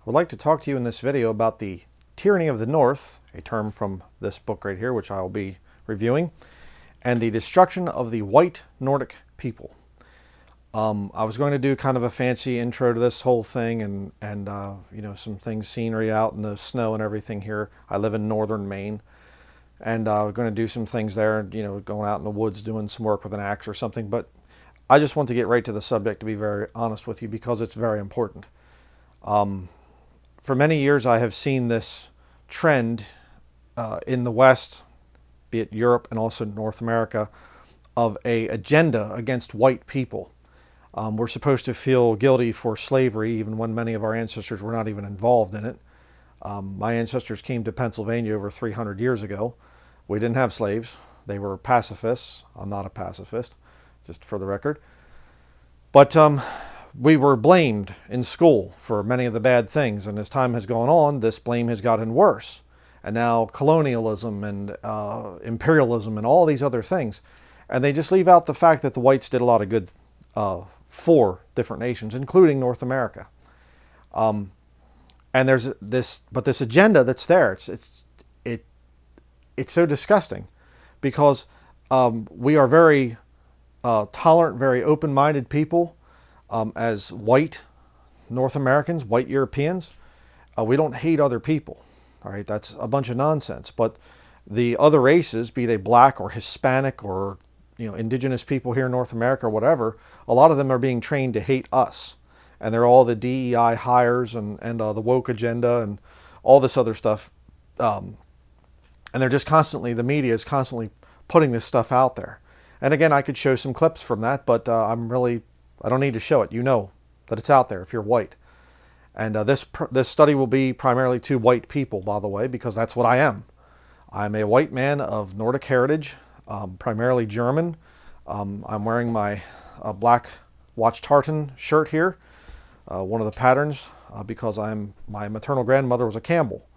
would like to talk to you in this video about the tyranny of the North, a term from this book right here, which I will be reviewing, and the destruction of the white Nordic people. I was going to do kind of a fancy intro to this whole thing and you know, some things, scenery out in the snow and everything here. I live in northern Maine, and we're going to do some things there, you know, going out in the woods, doing some work with an axe or something. But I just want to get right to the subject, to be very honest with you, because it's very important. For many years, I have seen this trend in the West, be it Europe and also North America, of an agenda against white people. We're supposed to feel guilty for slavery, even when many of our ancestors were not even involved in it. My ancestors came to Pennsylvania over 300 years ago. We didn't have slaves. They were pacifists. I'm not a pacifist, just for the record. But we were blamed in school for many of the bad things, and as time has gone on, this blame has gotten worse. And now colonialism and imperialism and all these other things. And they just leave out the fact that the whites did a lot of good for different nations, including North America. And there's this agenda that's there. It's so disgusting, because we are very tolerant, very open-minded people as white North Americans, white Europeans. We don't hate other people. All right, that's a bunch of nonsense. But the other races, be they black or Hispanic or indigenous people here in North America or whatever, a lot of them are being trained to hate us. And they're all the DEI hires and the woke agenda and all this other stuff. And they're just constantly, the media is constantly putting this stuff out there. And again, I could show some clips from that, but I don't need to show it. You know that it's out there if you're white. And this study will be primarily to white people, by the way, because that's what I am. I'm a white man of Nordic heritage, primarily German. I'm wearing my black watch tartan shirt here, one of the patterns, because my maternal grandmother was a Campbell,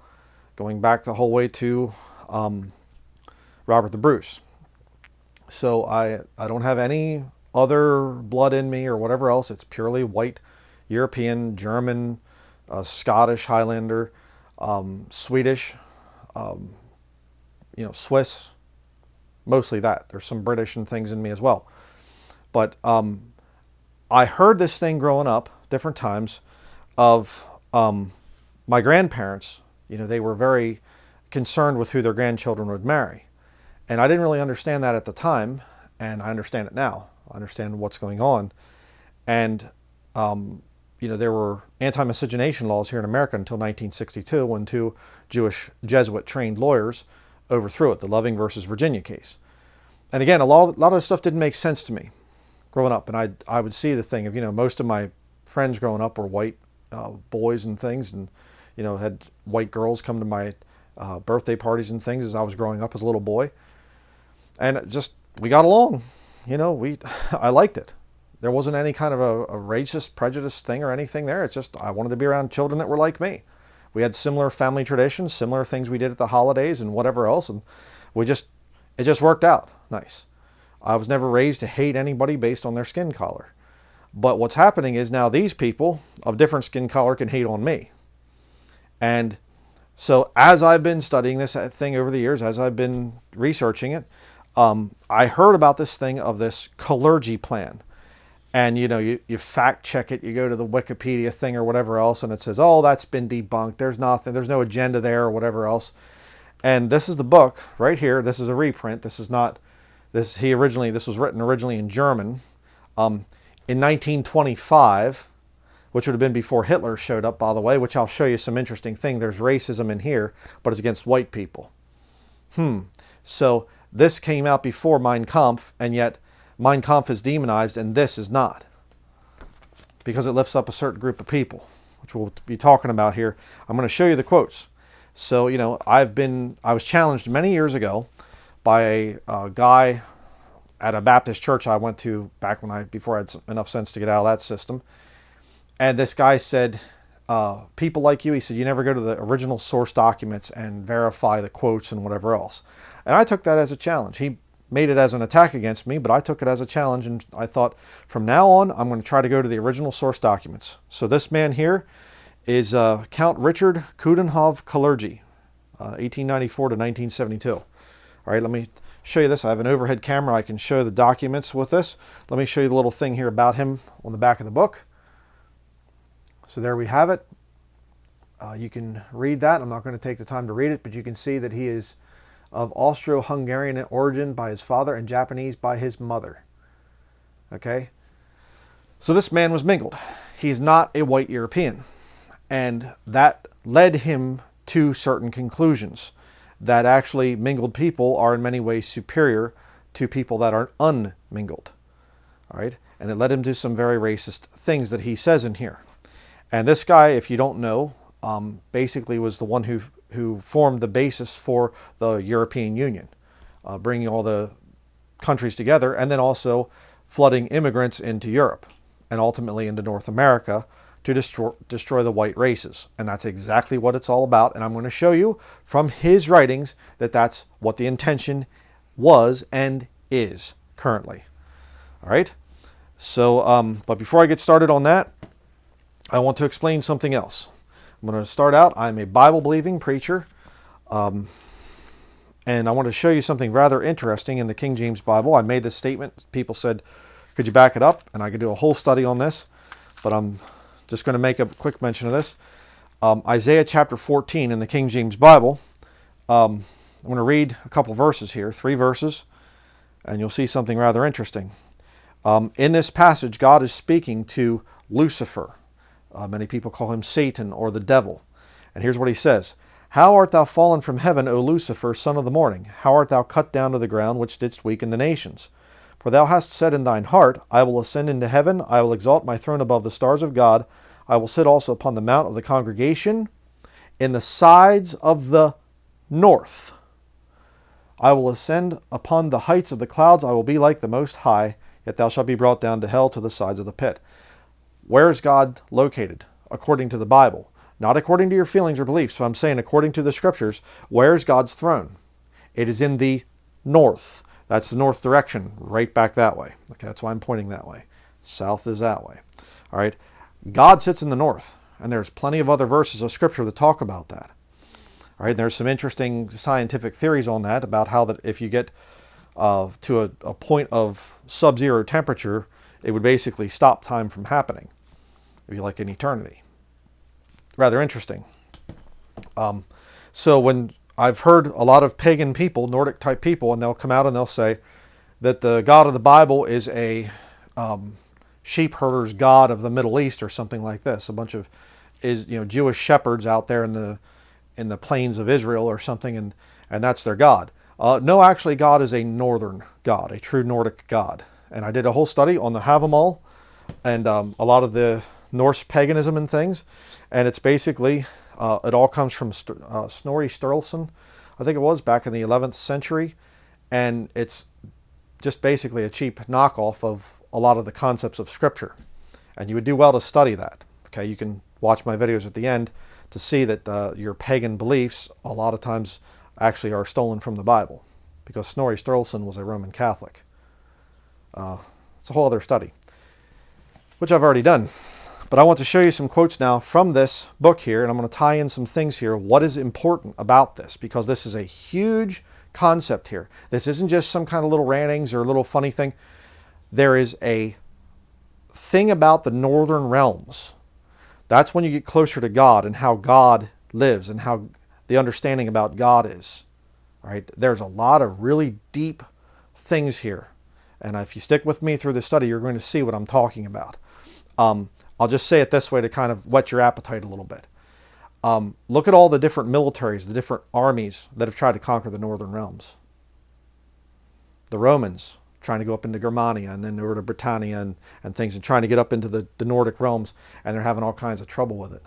going back the whole way to Robert the Bruce. So I don't have any other blood in me or whatever else. It's purely white, European, German, Scottish, Highlander, Swedish, Swiss. Mostly that. There's some British and things in me as well. But I heard this thing growing up, different times, of my grandparents. They were very concerned with who their grandchildren would marry. And I didn't really understand that at the time, and I understand it now. I understand what's going on. And, there were anti-miscegenation laws here in America until 1962, when two Jewish Jesuit-trained lawyers overthrew it, the Loving versus Virginia case. And again, a lot of this stuff didn't make sense to me growing up. And I would see the thing of, most of my friends growing up were white boys and things, and, had white girls come to my birthday parties and things as I was growing up as a little boy. And we got along, I liked it. There wasn't any kind of a racist, prejudice thing or anything there. It's just, I wanted to be around children that were like me. We had similar family traditions, similar things we did at the holidays and whatever else. And it just worked out nice. I was never raised to hate anybody based on their skin color. But what's happening is now these people of different skin color can hate on me. And so as I've been studying this thing over the years, as I've been researching it, I heard about this thing of this Kalergi plan. And, you fact check it, you go to the Wikipedia thing or whatever else, and it says, oh, that's been debunked. There's nothing, there's no agenda there or whatever else. And this is the book right here. This is a reprint. This is not, this was written originally in German in 1925, which would have been before Hitler showed up, by the way, which I'll show you some interesting thing. There's racism in here, but it's against white people. So this came out before Mein Kampf, and yet Mein Kampf is demonized, and this is not, because it lifts up a certain group of people, which we'll be talking about here. I'm going to show you the quotes. So, I was challenged many years ago by a guy at a Baptist church I went to back before I had enough sense to get out of that system. And this guy said, people like you, he said, you never go to the original source documents and verify the quotes and whatever else. And I took that as a challenge. He made it as an attack against me, but I took it as a challenge, and I thought, from now on, I'm going to try to go to the original source documents. So this man here is Count Richard Coudenhove Kalergi, 1894 to 1972. All right, let me show you this. I have an overhead camera. I can show the documents with this. Let me show you the little thing here about him on the back of the book. So there we have it. You can read that. I'm not going to take the time to read it, but you can see that he is of Austro-Hungarian origin by his father and Japanese by his mother. Okay? So this man was mingled. He's not a white European. And that led him to certain conclusions that actually mingled people are in many ways superior to people that are unmingled. All right? And it led him to some very racist things that he says in here. And this guy, if you don't know, basically was the one who formed the basis for the European Union, bringing all the countries together and then also flooding immigrants into Europe and ultimately into North America to destroy the white races. And that's exactly what it's all about. And I'm going to show you from his writings that that's what the intention was and is currently. All right. So, but before I get started on that, I want to explain something else. I'm going to start out. I'm a Bible-believing preacher. And I want to show you something rather interesting in the King James Bible. I made this statement. People said, could you back it up? And I could do a whole study on this. But I'm just going to make a quick mention of this. Isaiah chapter 14 in the King James Bible. I'm going to read a couple verses here, 3 verses. And you'll see something rather interesting. In this passage, God is speaking to Lucifer. Many people call him Satan or the devil. And here's what he says. How art thou fallen from heaven, O Lucifer, son of the morning? How art thou cut down to the ground, which didst weaken the nations? For thou hast said in thine heart, I will ascend into heaven, I will exalt my throne above the stars of God, I will sit also upon the mount of the congregation, in the sides of the north. I will ascend upon the heights of the clouds, I will be like the Most High, yet thou shalt be brought down to hell to the sides of the pit. Where is God located? According to the Bible. Not according to your feelings or beliefs. So I'm saying according to the scriptures, where is God's throne? It is in the north. That's the north direction, right back that way. Okay, that's why I'm pointing that way. South is that way. All right. God sits in the north. And there's plenty of other verses of scripture that talk about that. All right. There's some interesting scientific theories on that, about how that if you get to a point of sub-zero temperature, it would basically stop time from happening. If you like, an eternity. Rather interesting. So when I've heard a lot of pagan people, Nordic type people, and they'll come out and they'll say that the God of the Bible is a sheep herder's God of the Middle East or something like this. A bunch of Jewish shepherds out there in the plains of Israel or something, and that's their God. No, actually, God is a northern God, a true Nordic God. And I did a whole study on the Havamal and a lot of the Norse paganism and things. And it's basically, it all comes from Snorri Sturluson, I think it was, back in the 11th century. And it's just basically a cheap knockoff of a lot of the concepts of Scripture. And you would do well to study that. Okay, you can watch my videos at the end to see that your pagan beliefs a lot of times actually are stolen from the Bible. Because Snorri Sturluson was a Roman Catholic. It's a whole other study, which I've already done. But I want to show you some quotes now from this book here, and I'm going to tie in some things here. What is important about this? Because this is a huge concept here. This isn't just some kind of little rantings or a little funny thing. There is a thing about the northern realms. That's when you get closer to God and how God lives and how the understanding about God is. All right? There's a lot of really deep things here. And if you stick with me through the study, you're going to see what I'm talking about. I'll just say it this way to kind of whet your appetite a little bit. Look at all the different militaries, the different armies that have tried to conquer the northern realms. The Romans trying to go up into Germania and then over to Britannia and things, and trying to get up into the Nordic realms, and they're having all kinds of trouble with it.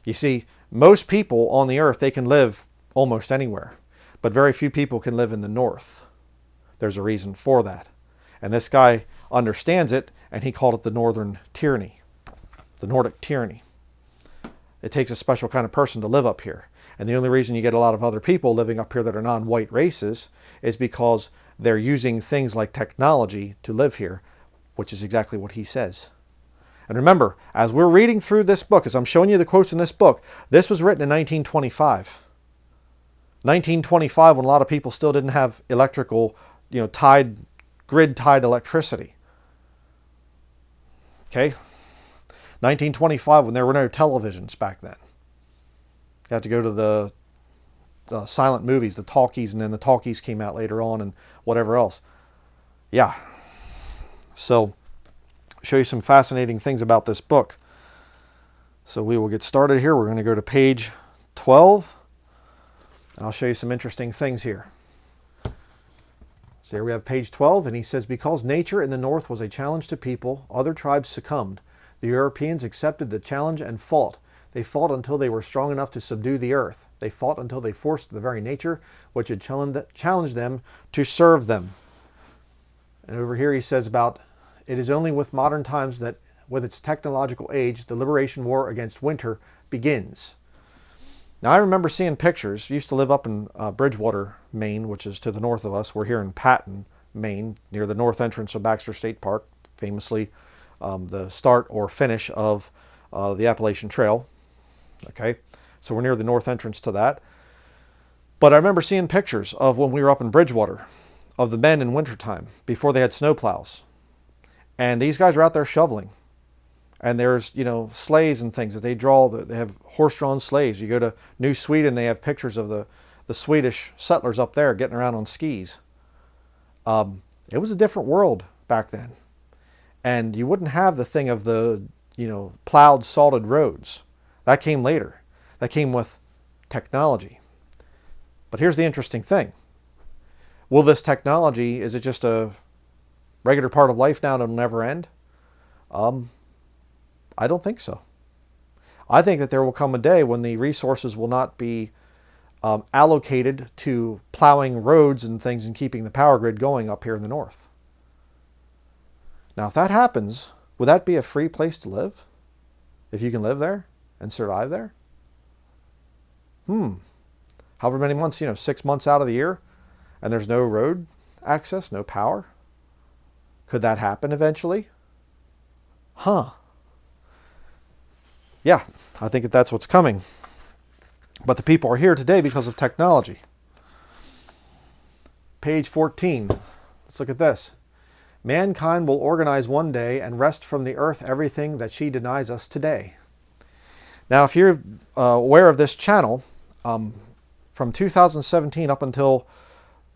You see, most people on the earth, they can live almost anywhere, but very few people can live in the north. There's a reason for that. And this guy understands it, and he called it the Northern Tyranny, the Nordic tyranny. It takes a special kind of person to live up here. And the only reason you get a lot of other people living up here that are non-white races is because they're using things like technology to live here, which is exactly what he says. And remember, as we're reading through this book, as I'm showing you the quotes in this book, this was written in 1925. 1925, when a lot of people still didn't have electrical, grid-tied electricity. Okay? 1925, when there were no televisions back then. You had to go to the silent movies, the talkies, and then the talkies came out later on and whatever else. Yeah. So, I'll show you some fascinating things about this book. So we will get started here. We're going to go to page 12. And I'll show you some interesting things here. So here we have page 12, and he says, because nature in the north was a challenge to people, other tribes succumbed. The Europeans accepted the challenge and fought. They fought until they were strong enough to subdue the earth. They fought until they forced the very nature which had challenged them to serve them. And over here he says about, it is only with modern times that with its technological age, the liberation war against winter begins. Now I remember seeing pictures. I used to live up in Bridgewater, Maine, which is to the north of us. We're here in Patten, Maine, near the north entrance of Baxter State Park, famously the start or finish of the Appalachian Trail. Okay, so we're near the north entrance to that. But I remember seeing pictures of when we were up in Bridgewater, of the men in wintertime, before they had snowplows. And these guys are out there shoveling. And there's, sleighs and things that they draw. They have horse-drawn sleighs. You go to New Sweden, they have pictures of the Swedish settlers up there getting around on skis. It was a different world back then. And you wouldn't have the thing of the, plowed, salted roads. That came later. That came with technology. But here's the interesting thing. Will this technology, is it just a regular part of life now and it'll never end? I don't think so. I think that there will come a day when the resources will not be allocated to plowing roads and things and keeping the power grid going up here in the north. Now, if that happens, would that be a free place to live? If you can live there and survive there? However many months, 6 months out of the year, and there's no road access, no power? Could that happen eventually? Yeah, I think that's what's coming. But the people are here today because of technology. Page 14. Let's look at this. Mankind will organize one day and wrest from the earth everything that she denies us today. Now, if you're aware of this channel, from 2017 up until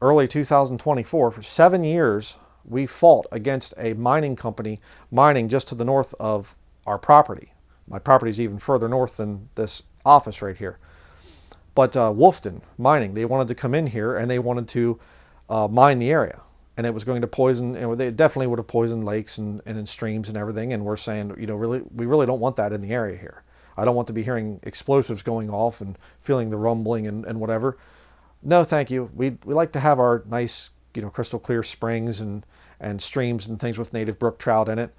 early 2024, for 7 years, we fought against a mining company mining just to the north of our property. My property is even further north than this office right here. But Wolfton Mining, they wanted to come in here and they wanted to mine the area. And it was going to poison, and they definitely would have poisoned lakes and in streams and everything. And we're saying, we really don't want that in the area here. I don't want to be hearing explosives going off and feeling the rumbling and whatever. No, thank you. We like to have our nice, crystal clear springs and streams and things with native brook trout in it.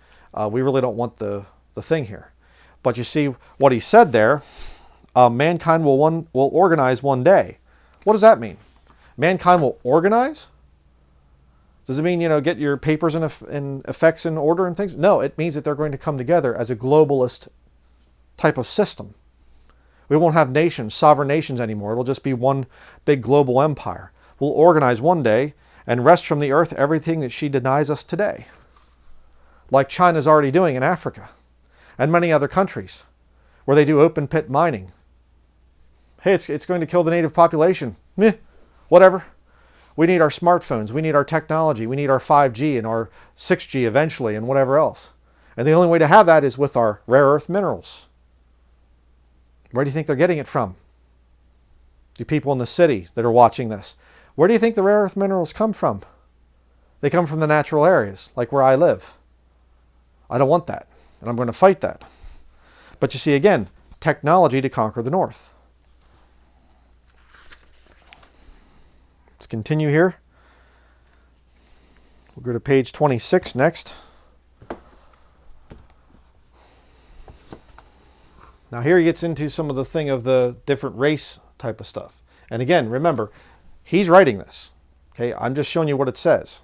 We really don't want the thing here. But you see what he said there, mankind will organize one day. What does that mean? Mankind will organize? Does it mean, get your papers and effects in order and things? No, it means that they're going to come together as a globalist type of system. We won't have nations, sovereign nations anymore. It'll just be one big global empire. We'll organize one day and wrest from the earth everything that she denies us today. Like China's already doing in Africa and many other countries where they do open pit mining. Hey, it's going to kill the native population. Whatever. We need our smartphones. We need our technology. We need our 5G and our 6G eventually and whatever else. And the only way to have that is with our rare earth minerals. Where do you think they're getting it from? You people in the city that are watching this, where do you think the rare earth minerals come from? They come from the natural areas, like where I live. I don't want that, and I'm going to fight that. But you see, again, technology to conquer the north. Let's continue here. We'll go to page 26 next. Now here he gets into some of the thing of the different race type of stuff. And again, remember, he's writing this. Okay, I'm just showing you what it says.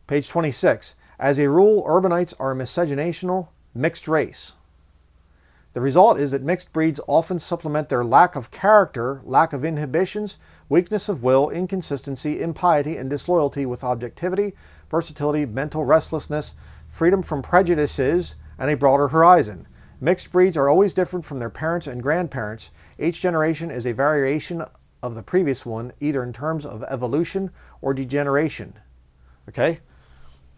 Page 26. As a rule, urbanites are a miscegenational, mixed race. The result is that mixed breeds often supplement their lack of character, lack of inhibitions, weakness of will, inconsistency, impiety, and disloyalty with objectivity, versatility, mental restlessness, freedom from prejudices, and a broader horizon. Mixed breeds are always different from their parents and grandparents. Each generation is a variation of the previous one, either in terms of evolution or degeneration. Okay?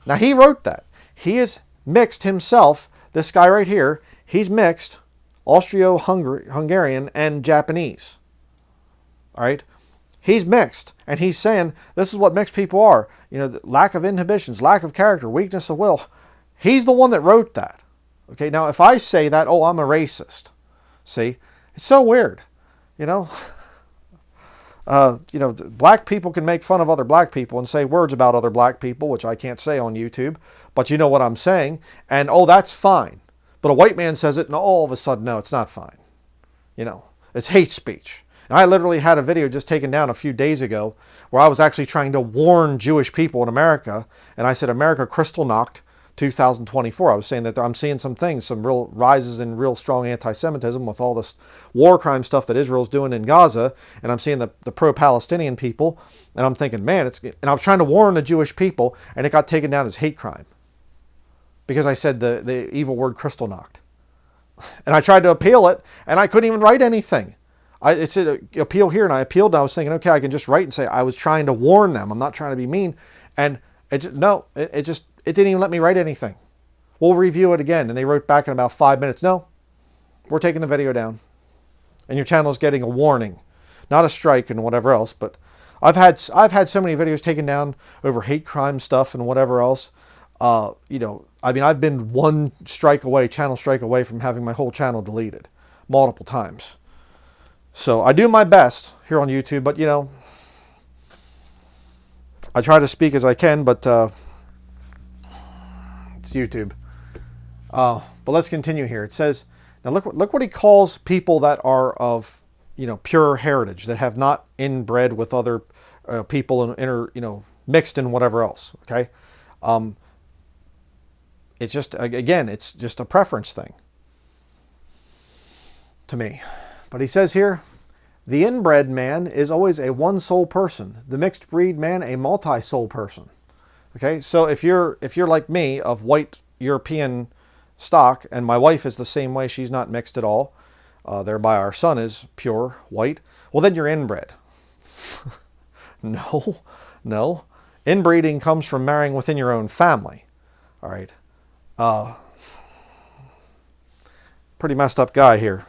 Now he wrote that. He is mixed himself. This guy right here, he's mixed Austro-Hungarian and Japanese. All right? He's mixed, and he's saying this is what mixed people are. You know, lack of inhibitions, lack of character, weakness of will. He's the one that wrote that. Okay, now if I say that, oh, I'm a racist. See, it's so weird. You know, black people can make fun of other black people and say words about other black people, which I can't say on YouTube, but you know what I'm saying. And, oh, that's fine. But a white man says it, and all of a sudden, no, it's not fine. You know, it's hate speech. And I literally had a video just taken down a few days ago where I was actually trying to warn Jewish people in America. And I said, America crystal knocked 2024. I was saying that I'm seeing some things, some real rises in real strong anti-Semitism with all this war crime stuff that Israel's doing in Gaza. And I'm seeing the pro-Palestinian people. And I'm thinking, man, and I was trying to warn the Jewish people, and it got taken down as hate crime. Because I said the evil word crystal knocked. And I tried to appeal it, and I couldn't even write anything. It said appeal here, and I appealed, and I was thinking, okay, I can just write and say I was trying to warn them. I'm not trying to be mean. And it didn't even let me write anything. We'll review it again. And they wrote back in about 5 minutes, no, we're taking the video down. And your channel is getting a warning. Not a strike and whatever else, but I've had so many videos taken down over hate crime stuff and whatever else. I've been one strike away, channel strike away from having my whole channel deleted multiple times. So I do my best here on YouTube, but I try to speak as I can, but it's YouTube. But let's continue here. It says, now look what he calls people that are of pure heritage, that have not inbred with other people and mixed in whatever else. Okay. It's just, again, it's just a preference thing to me. But he says here, the inbred man is always a one-soul person. The mixed breed man, a multi-soul person. Okay, so if you're like me, of white European stock, and my wife is the same way, she's not mixed at all, thereby our son is pure white, well then you're inbred. No. Inbreeding comes from marrying within your own family. All right. Pretty messed up guy here.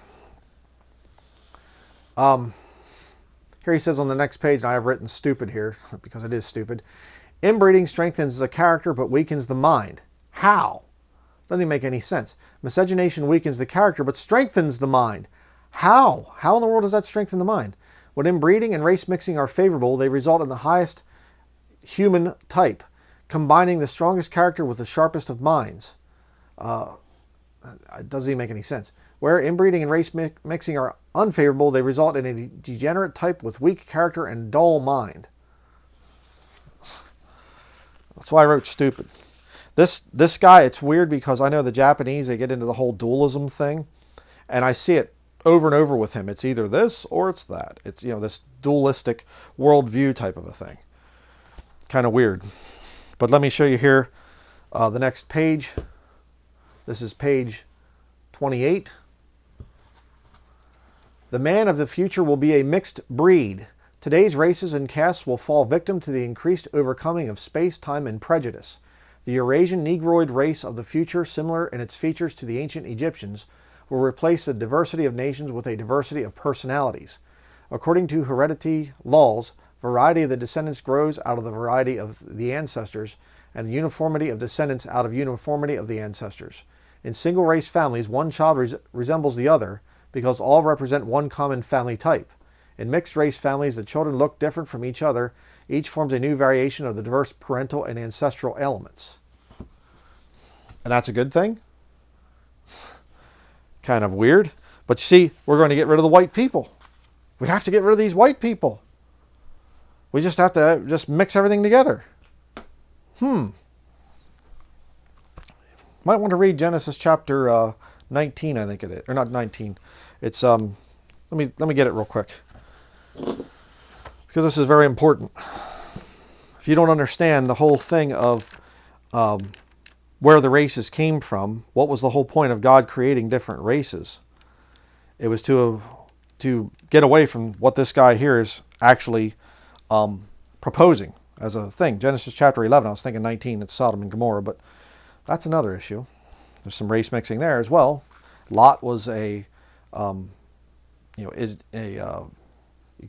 Here he says on the next page, and I have written stupid here because it is stupid. Inbreeding strengthens the character but weakens the mind. How? Doesn't even make any sense. Miscegenation weakens the character but strengthens the mind. How? How in the world does that strengthen the mind? When inbreeding and race mixing are favorable, they result in the highest human type, combining the strongest character with the sharpest of minds. It doesn't even make any sense. Where inbreeding and race mixing are unfavorable, they result in a degenerate type with weak character and dull mind. That's why I wrote stupid. This guy, it's weird because I know the Japanese, they get into the whole dualism thing, and I see it over and over with him. It's either this or it's that. It's this dualistic worldview type of a thing. Kind of weird. But let me show you here the next page. This is page 28. The man of the future will be a mixed breed. Today's races and castes will fall victim to the increased overcoming of space, time, and prejudice. The Eurasian Negroid race of the future, similar in its features to the ancient Egyptians, will replace the diversity of nations with a diversity of personalities. According to heredity laws, variety of the descendants grows out of the variety of the ancestors, and uniformity of descendants out of uniformity of the ancestors. In single-race families, one child resembles the other because all represent one common family type. In mixed-race families, the children look different from each other. Each forms a new variation of the diverse parental and ancestral elements. And that's a good thing? Kind of weird. But you see, we're going to get rid of the white people. We have to get rid of these white people. We just have to mix everything together. Might want to read Genesis chapter 19, I think it is, or not 19. It's let me get it real quick, because this is very important. If you don't understand the whole thing of where the races came from, what was the whole point of God creating different races? It was to get away from what this guy here is actually proposing as a thing. Genesis chapter 11, I was thinking 19, it's Sodom and Gomorrah, but that's another issue. There's some race mixing there as well. Lot was you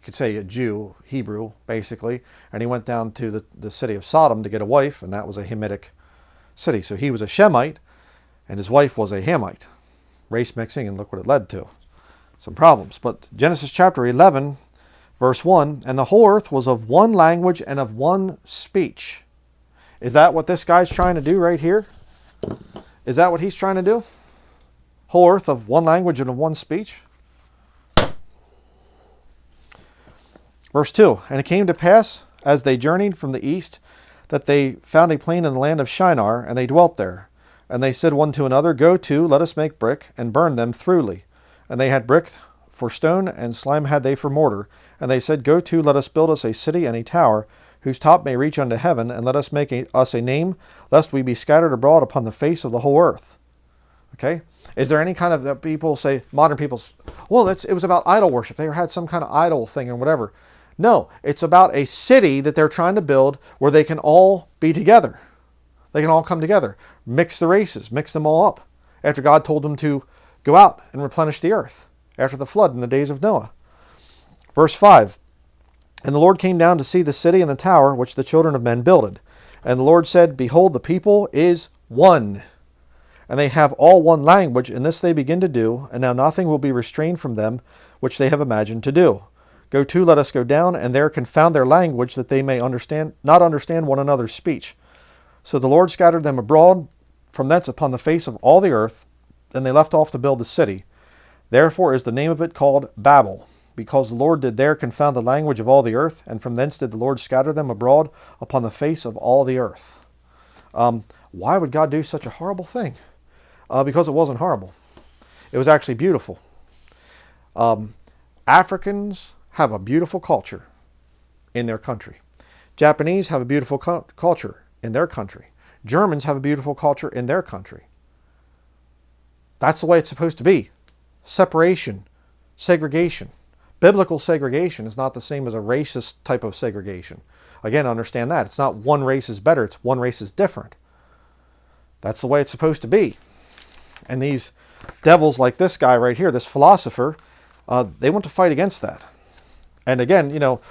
could say a Jew, Hebrew, basically, and he went down to the city of Sodom to get a wife, and that was a Hamitic city. So he was a Shemite, and his wife was a Hamite. Race mixing, and look what it led to. Some problems. But Genesis chapter 11, verse 1, and the whole earth was of one language and of one speech. Is that what this guy's trying to do right here? Is that what he's trying to do? Whole earth of one language and of one speech? Verse 2, and it came to pass, as they journeyed from the east, that they found a plain in the land of Shinar, and they dwelt there. And they said one to another, go to, let us make brick, and burn them throughly. And they had brick for stone, and slime had they for mortar. And they said, go to, let us build us a city and a tower, whose top may reach unto heaven, and let us make us a name, lest we be scattered abroad upon the face of the whole earth. Okay? Is there any kind of, people say, modern people, well, it was about idol worship. They had some kind of idol thing and whatever. No, it's about a city that they're trying to build where they can all be together. They can all come together. Mix the races, mix them all up. After God told them to go out and replenish the earth after the flood in the days of Noah. Verse 5, and the Lord came down to see the city and the tower which the children of men builded. And the Lord said, behold, the people is one, and they have all one language, and this they begin to do, and now nothing will be restrained from them which they have imagined to do. Go to, let us go down, and there confound their language, that they may not understand one another's speech. So the Lord scattered them abroad from thence upon the face of all the earth, and they left off to build the city. Therefore is the name of it called Babel, because the Lord did there confound the language of all the earth, and from thence did the Lord scatter them abroad upon the face of all the earth. Why would God do such a horrible thing? Because it wasn't horrible. It was actually beautiful. Africans have a beautiful culture in their country. Japanese have a beautiful culture in their country. Germans have a beautiful culture in their country. That's the way it's supposed to be. Separation, segregation. Biblical segregation is not the same as a racist type of segregation. Again, understand that. It's not one race is better, it's one race is different. That's the way it's supposed to be. And these devils like this guy right here, this philosopher, they want to fight against that. And again,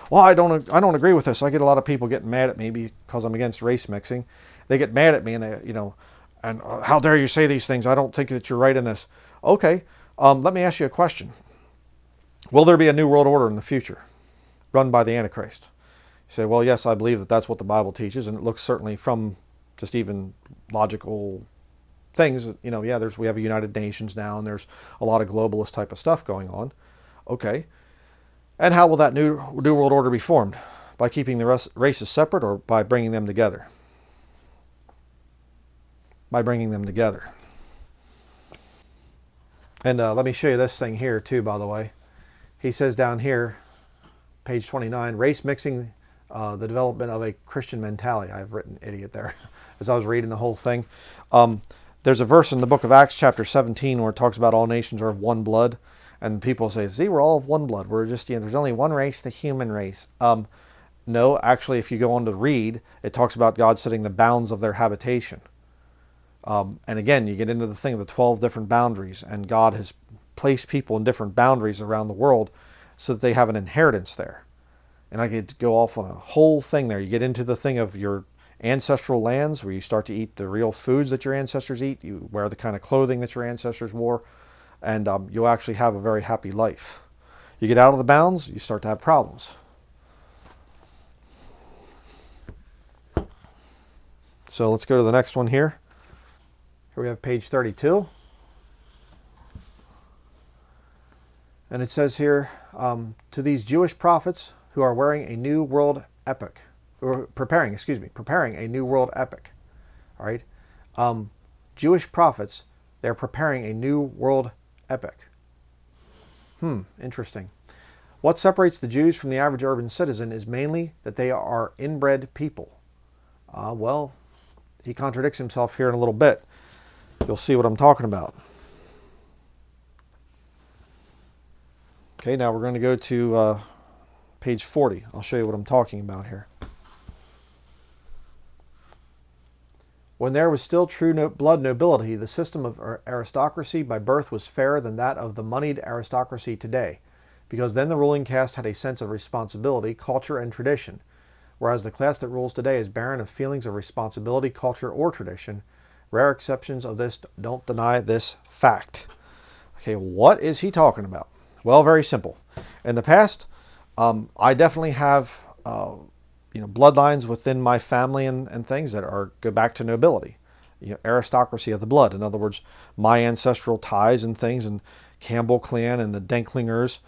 well, I don't agree with this. I get a lot of people getting mad at me because I'm against race mixing. They get mad at me and and how dare you say these things? I don't think that you're right in this. Okay, let me ask you a question. Will there be a new world order in the future run by the Antichrist? You say, well, yes, I believe that that's what the Bible teaches, and it looks certainly from just even logical things. Yeah, we have a United Nations now, and there's a lot of globalist type of stuff going on. Okay. And how will that new world order be formed? By keeping the races separate, or by bringing them together? By bringing them together. And let me show you this thing here too, by the way. He says down here, page 29, race mixing, the development of a Christian mentality. I've written idiot there as I was reading the whole thing. There's a verse in the book of Acts chapter 17 where it talks about all nations are of one blood. And people say, see, we're all of one blood. We're just, there's only one race, the human race. No, actually, if you go on to read, it talks about God setting the bounds of their habitation. And again, you get into the thing of the 12 different boundaries. And God has placed people in different boundaries around the world so that they have an inheritance there. And I could go off on a whole thing there. You get into the thing of your ancestral lands, where you start to eat the real foods that your ancestors eat. You wear the kind of clothing that your ancestors wore. And you'll actually have a very happy life. You get out of the bounds, you start to have problems. So let's go to the next one here. Here we have page 32. And it says here, to these Jewish prophets who are wearing a new world epic, or preparing a new world epic. All right. Jewish prophets, they're preparing a new world epic. Interesting. What separates the Jews from the average urban citizen is mainly that they are inbred people. Well, he contradicts himself here in a little bit. You'll see what I'm talking about. Okay, now we're going to go to page 40. I'll show you what I'm talking about here. When there was still true blood nobility, the system of aristocracy by birth was fairer than that of the moneyed aristocracy today, because then the ruling caste had a sense of responsibility, culture, and tradition, whereas the class that rules today is barren of feelings of responsibility, culture, or tradition. Rare exceptions of this don't deny this fact. Okay, what is he talking about? Well, very simple. In the past, I definitely have bloodlines within my family and things that go back to nobility, aristocracy of the blood. In other words, my ancestral ties and things, and Campbell clan and the Denklingers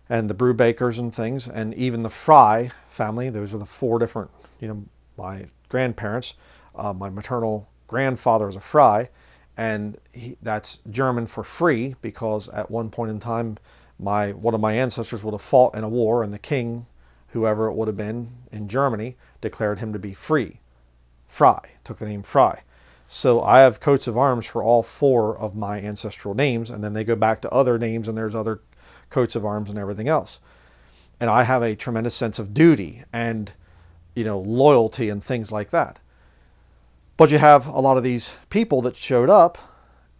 and the Brubakers and things, and even the Fry family. Those are the four different, my grandparents. My maternal grandfather was a Fry, and that's German for free, because at one point in time, one of my ancestors would have fought in a war, and the king, whoever it would have been in Germany, declared him to be free. Fry, took the name Fry. So I have coats of arms for all four of my ancestral names, and then they go back to other names, and there's other coats of arms and everything else. And I have a tremendous sense of duty and, loyalty and things like that. But you have a lot of these people that showed up,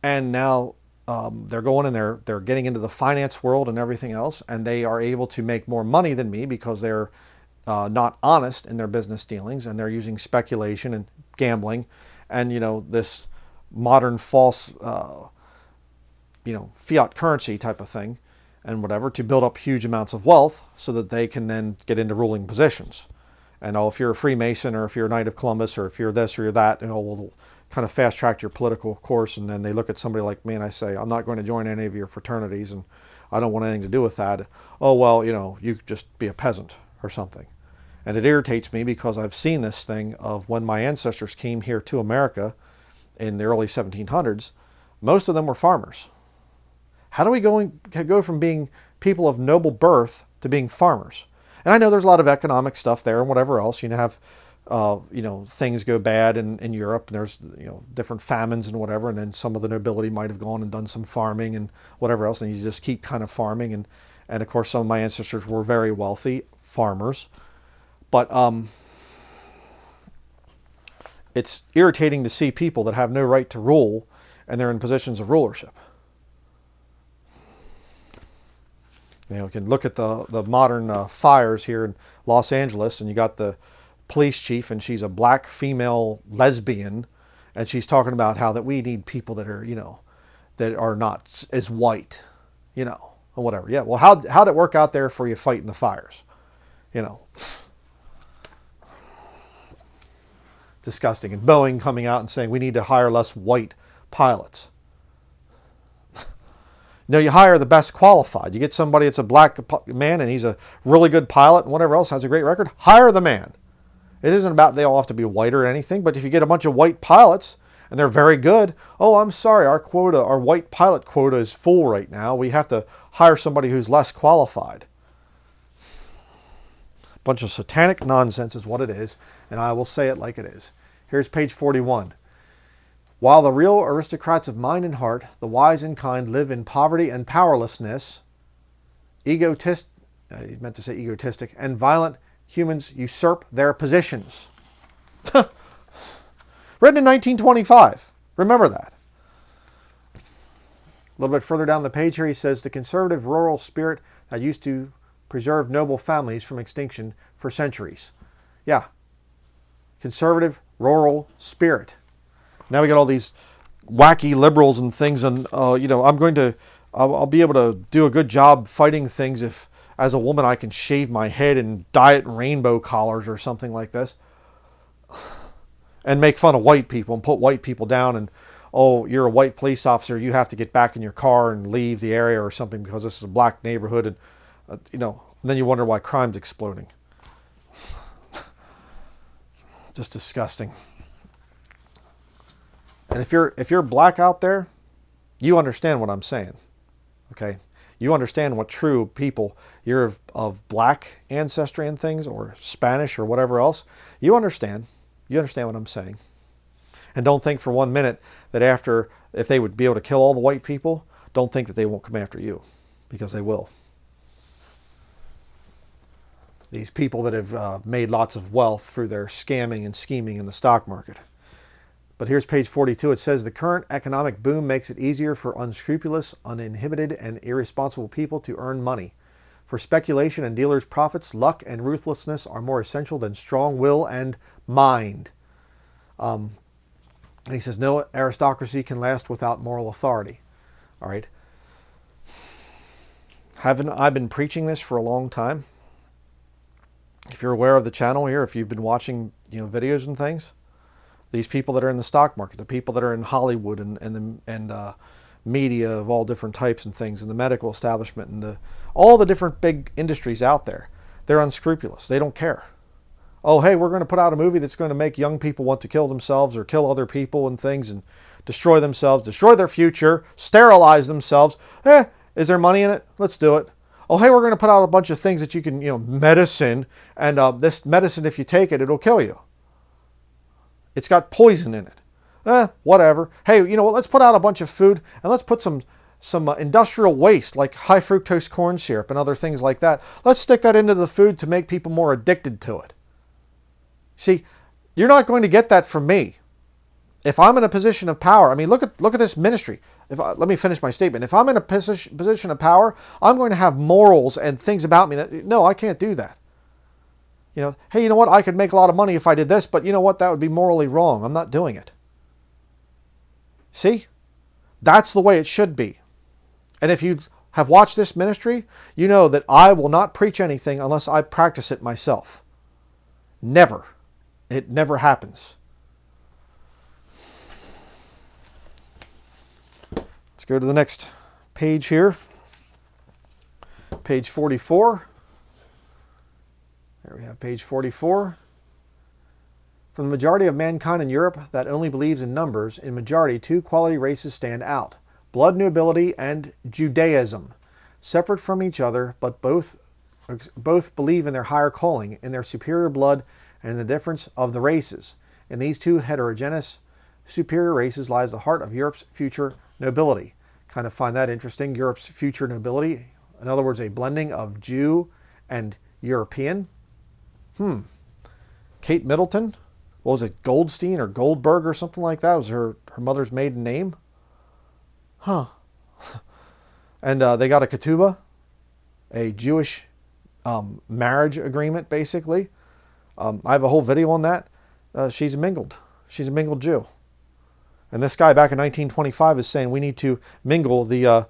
and now they're going and they're getting into the finance world and everything else, and they are able to make more money than me because they're not honest in their business dealings, and they're using speculation and gambling and this modern false fiat currency type of thing and whatever, to build up huge amounts of wealth so that they can then get into ruling positions. And if you're a Freemason, or if you're a Knight of Columbus, or if you're this or you're that, we'll kind of fast track your political course. And then they look at somebody like me and I say, I'm not going to join any of your fraternities, and I don't want anything to do with that. Oh, well, you just be a peasant or something. And it irritates me, because I've seen this thing of when my ancestors came here to America in the early 1700s, most of them were farmers. How do we go from being people of noble birth to being farmers? And I know there's a lot of economic stuff there and whatever else. You have, things go bad in Europe, and there's, different famines and whatever. And then some of the nobility might have gone and done some farming and whatever else. And you just keep kind of farming. And of course, some of my ancestors were very wealthy farmers. But it's irritating to see people that have no right to rule, and they're in positions of rulership. You can look at the modern fires here in Los Angeles, and you got the police chief, and she's a black female lesbian, and she's talking about how that we need people that are, that are not as white, or whatever. Yeah, well, how'd it work out there for you fighting the fires? Disgusting. And Boeing coming out and saying we need to hire less white pilots. No, you hire the best qualified. You get somebody that's a black man and he's a really good pilot and whatever else, has a great record, hire the man. It isn't about they all have to be white or anything, but if you get a bunch of white pilots and they're very good, oh, I'm sorry, our white pilot quota is full right now. We have to hire somebody who's less qualified. Bunch of satanic nonsense is what it is, and I will say it like it is. Here's page 41. While the real aristocrats of mind and heart, the wise and kind, live in poverty and powerlessness, egotistic, and violent humans usurp their positions. Written in 1925. Remember that. A little bit further down the page here, he says, the conservative rural spirit that used to preserve noble families from extinction for centuries. Yeah. Conservative rural spirit. Now we got all these wacky liberals and things, and I'll be able to do a good job fighting things if, as a woman, I can shave my head and dye it in rainbow collars or something like this, and make fun of white people and put white people down, and oh, you're a white police officer, you have to get back in your car and leave the area or something because this is a black neighborhood, and and then you wonder why crime's exploding. Just disgusting. And if you're black out there, you understand what I'm saying. Okay? You understand what true people, you're of black ancestry and things, or Spanish or whatever else. You understand. You understand what I'm saying. And don't think for 1 minute that if they would be able to kill all the white people, don't think that they won't come after you, because they will. These people that have made lots of wealth through their scamming and scheming in the stock market. But here's page 42. It says, the current economic boom makes it easier for unscrupulous, uninhibited, and irresponsible people to earn money. For speculation and dealers' profits, luck and ruthlessness are more essential than strong will and mind. And he says, no aristocracy can last without moral authority. All right. Haven't I been preaching this for a long time? If you're aware of the channel here, if you've been watching, videos and things, these people that are in the stock market, the people that are in Hollywood and media of all different types and things, and the medical establishment and all the different big industries out there, they're unscrupulous. They don't care. Oh, hey, we're going to put out a movie that's going to make young people want to kill themselves or kill other people and things and destroy themselves, destroy their future, sterilize themselves. Is there money in it? Let's do it. Oh, hey, we're going to put out a bunch of things that you can, medicine, and this medicine, if you take it, it'll kill you. It's got poison in it. Whatever. Hey, you know what? Let's put out a bunch of food, and let's put some industrial waste like high fructose corn syrup and other things like that. Let's stick that into the food to make people more addicted to it. See, you're not going to get that from me. If I'm in a position of power, I mean, look at this ministry. Let me finish my statement. If I'm in a position of power, I'm going to have morals and things about me that, no, I can't do that. Hey, you know what? I could make a lot of money if I did this, but you know what? That would be morally wrong. I'm not doing it. See? That's the way it should be. And if you have watched this ministry, you know that I will not preach anything unless I practice it myself. Never. It never happens. Let's go to the next page here. Page 44. There we have page 44. From the majority of mankind in Europe that only believes in numbers, in majority, two quality races stand out: blood nobility and Judaism. Separate from each other, but both believe in their higher calling, in their superior blood, and in the difference of the races. In these two heterogeneous superior races lies the heart of Europe's future nobility. Kind of find that interesting, Europe's future nobility. In other words, a blending of Jew and European. Kate Middleton, what was it, Goldstein or Goldberg or something like that? Was her mother's maiden name? And they got a ketubah, a Jewish marriage agreement, basically. I have a whole video on that. She's a mingled Jew. And this guy back in 1925 is saying we need to mingle the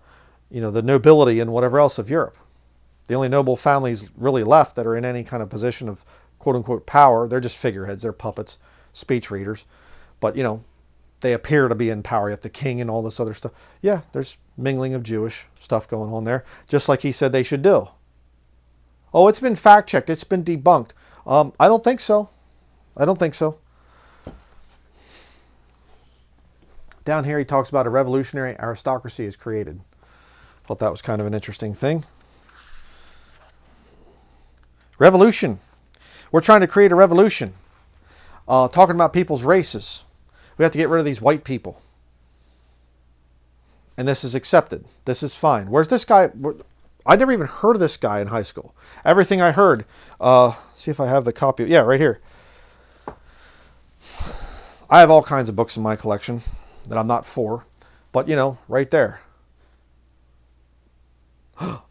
nobility and whatever else of Europe. The only noble families really left that are in any kind of position of quote-unquote power, they're just figureheads, they're puppets, speech readers. But, they appear to be in power, yet the king and all this other stuff. Yeah, there's mingling of Jewish stuff going on there, just like he said they should do. Oh, it's been fact-checked, it's been debunked. I don't think so. I don't think so. Down here he talks about a revolutionary aristocracy is created. Thought that was kind of an interesting thing. Revolution. We're trying to create a revolution. Talking about people's races. We have to get rid of these white people. And this is accepted. This is fine. Where's this guy? I never even heard of this guy in high school. Everything I heard. See if I have the copy. Yeah, right here. I have all kinds of books in my collection that I'm not for. But, right there.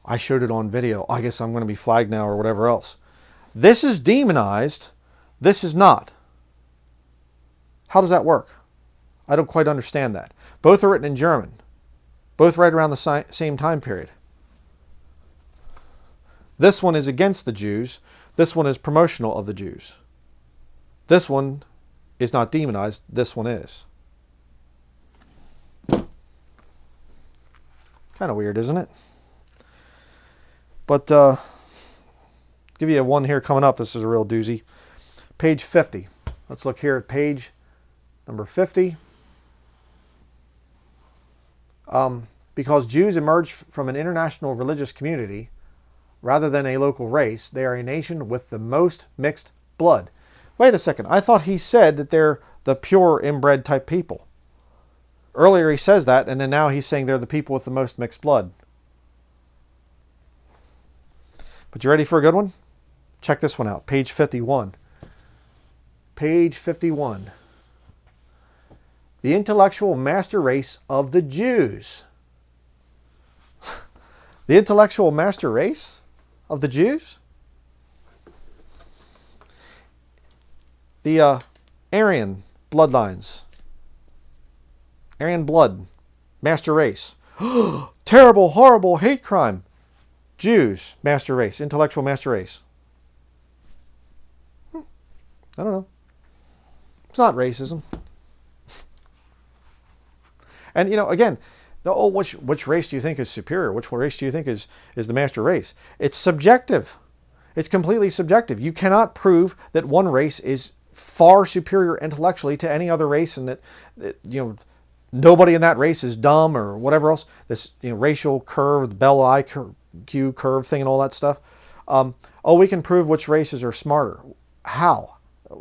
I showed it on video. I guess I'm going to be flagged now or whatever else. This is demonized. This is not. How does that work? I don't quite understand that. Both are written in German. Both right around the same time period. This one is against the Jews. This one is promotional of the Jews. This one is not demonized. This one is. Kind of weird, isn't it? But give you one here coming up. This is a real doozy. Page 50. Let's look here at page number 50. Because Jews emerged from an international religious community rather than a local race, they are a nation with the most mixed blood. Wait a second. I thought he said that they're the pure inbred type people. Earlier he says that, and then now he's saying they're the people with the most mixed blood. But you ready for a good one? Check this one out. Page 51. Page 51. The intellectual master race of the Jews. The intellectual master race of the Jews? The Aryan bloodlines. Aryan blood. Master race. Terrible, horrible, hate crime. Jews, master race. Intellectual master race. I don't know. It's not racism. And, again, which race do you think is superior? Which race do you think is the master race? It's subjective. It's completely subjective. You cannot prove that one race is far superior intellectually to any other race, and that nobody in that race is dumb or whatever else. This racial curve, the Bell IQ curve thing, and all that stuff. We can prove which races are smarter. How?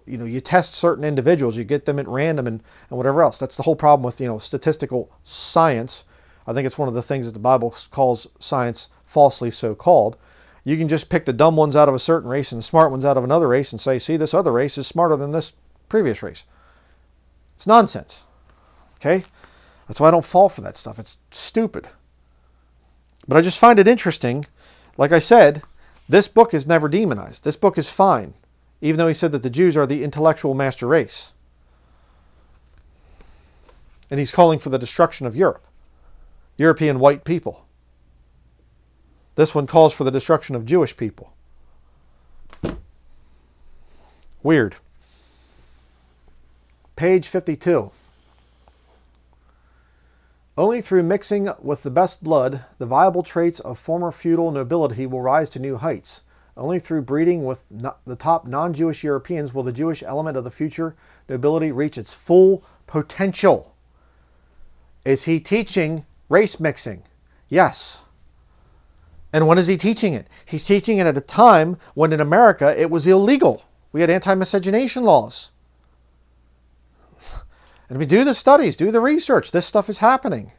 You test certain individuals, you get them at random and whatever else. That's the whole problem with, statistical science. I think it's one of the things that the Bible calls science, falsely so called. You can just pick the dumb ones out of a certain race and the smart ones out of another race and say, see, this other race is smarter than this previous race. It's nonsense. Okay? That's why I don't fall for that stuff. It's stupid. But I just find it interesting. Like I said, this book is never demonized. This book is fine. Even though he said that the Jews are the intellectual master race. And he's calling for the destruction of Europe. European white people. This one calls for the destruction of Jewish people. Weird. Page 52. Only through mixing with the best blood, the viable traits of former feudal nobility will rise to new heights. Only through breeding with the top non-Jewish Europeans will the Jewish element of the future nobility reach its full potential. Is he teaching race mixing? Yes. And when is he teaching it? He's teaching it at a time when in America it was illegal. We had anti-miscegenation laws. And we do the studies, do the research. This stuff is happening.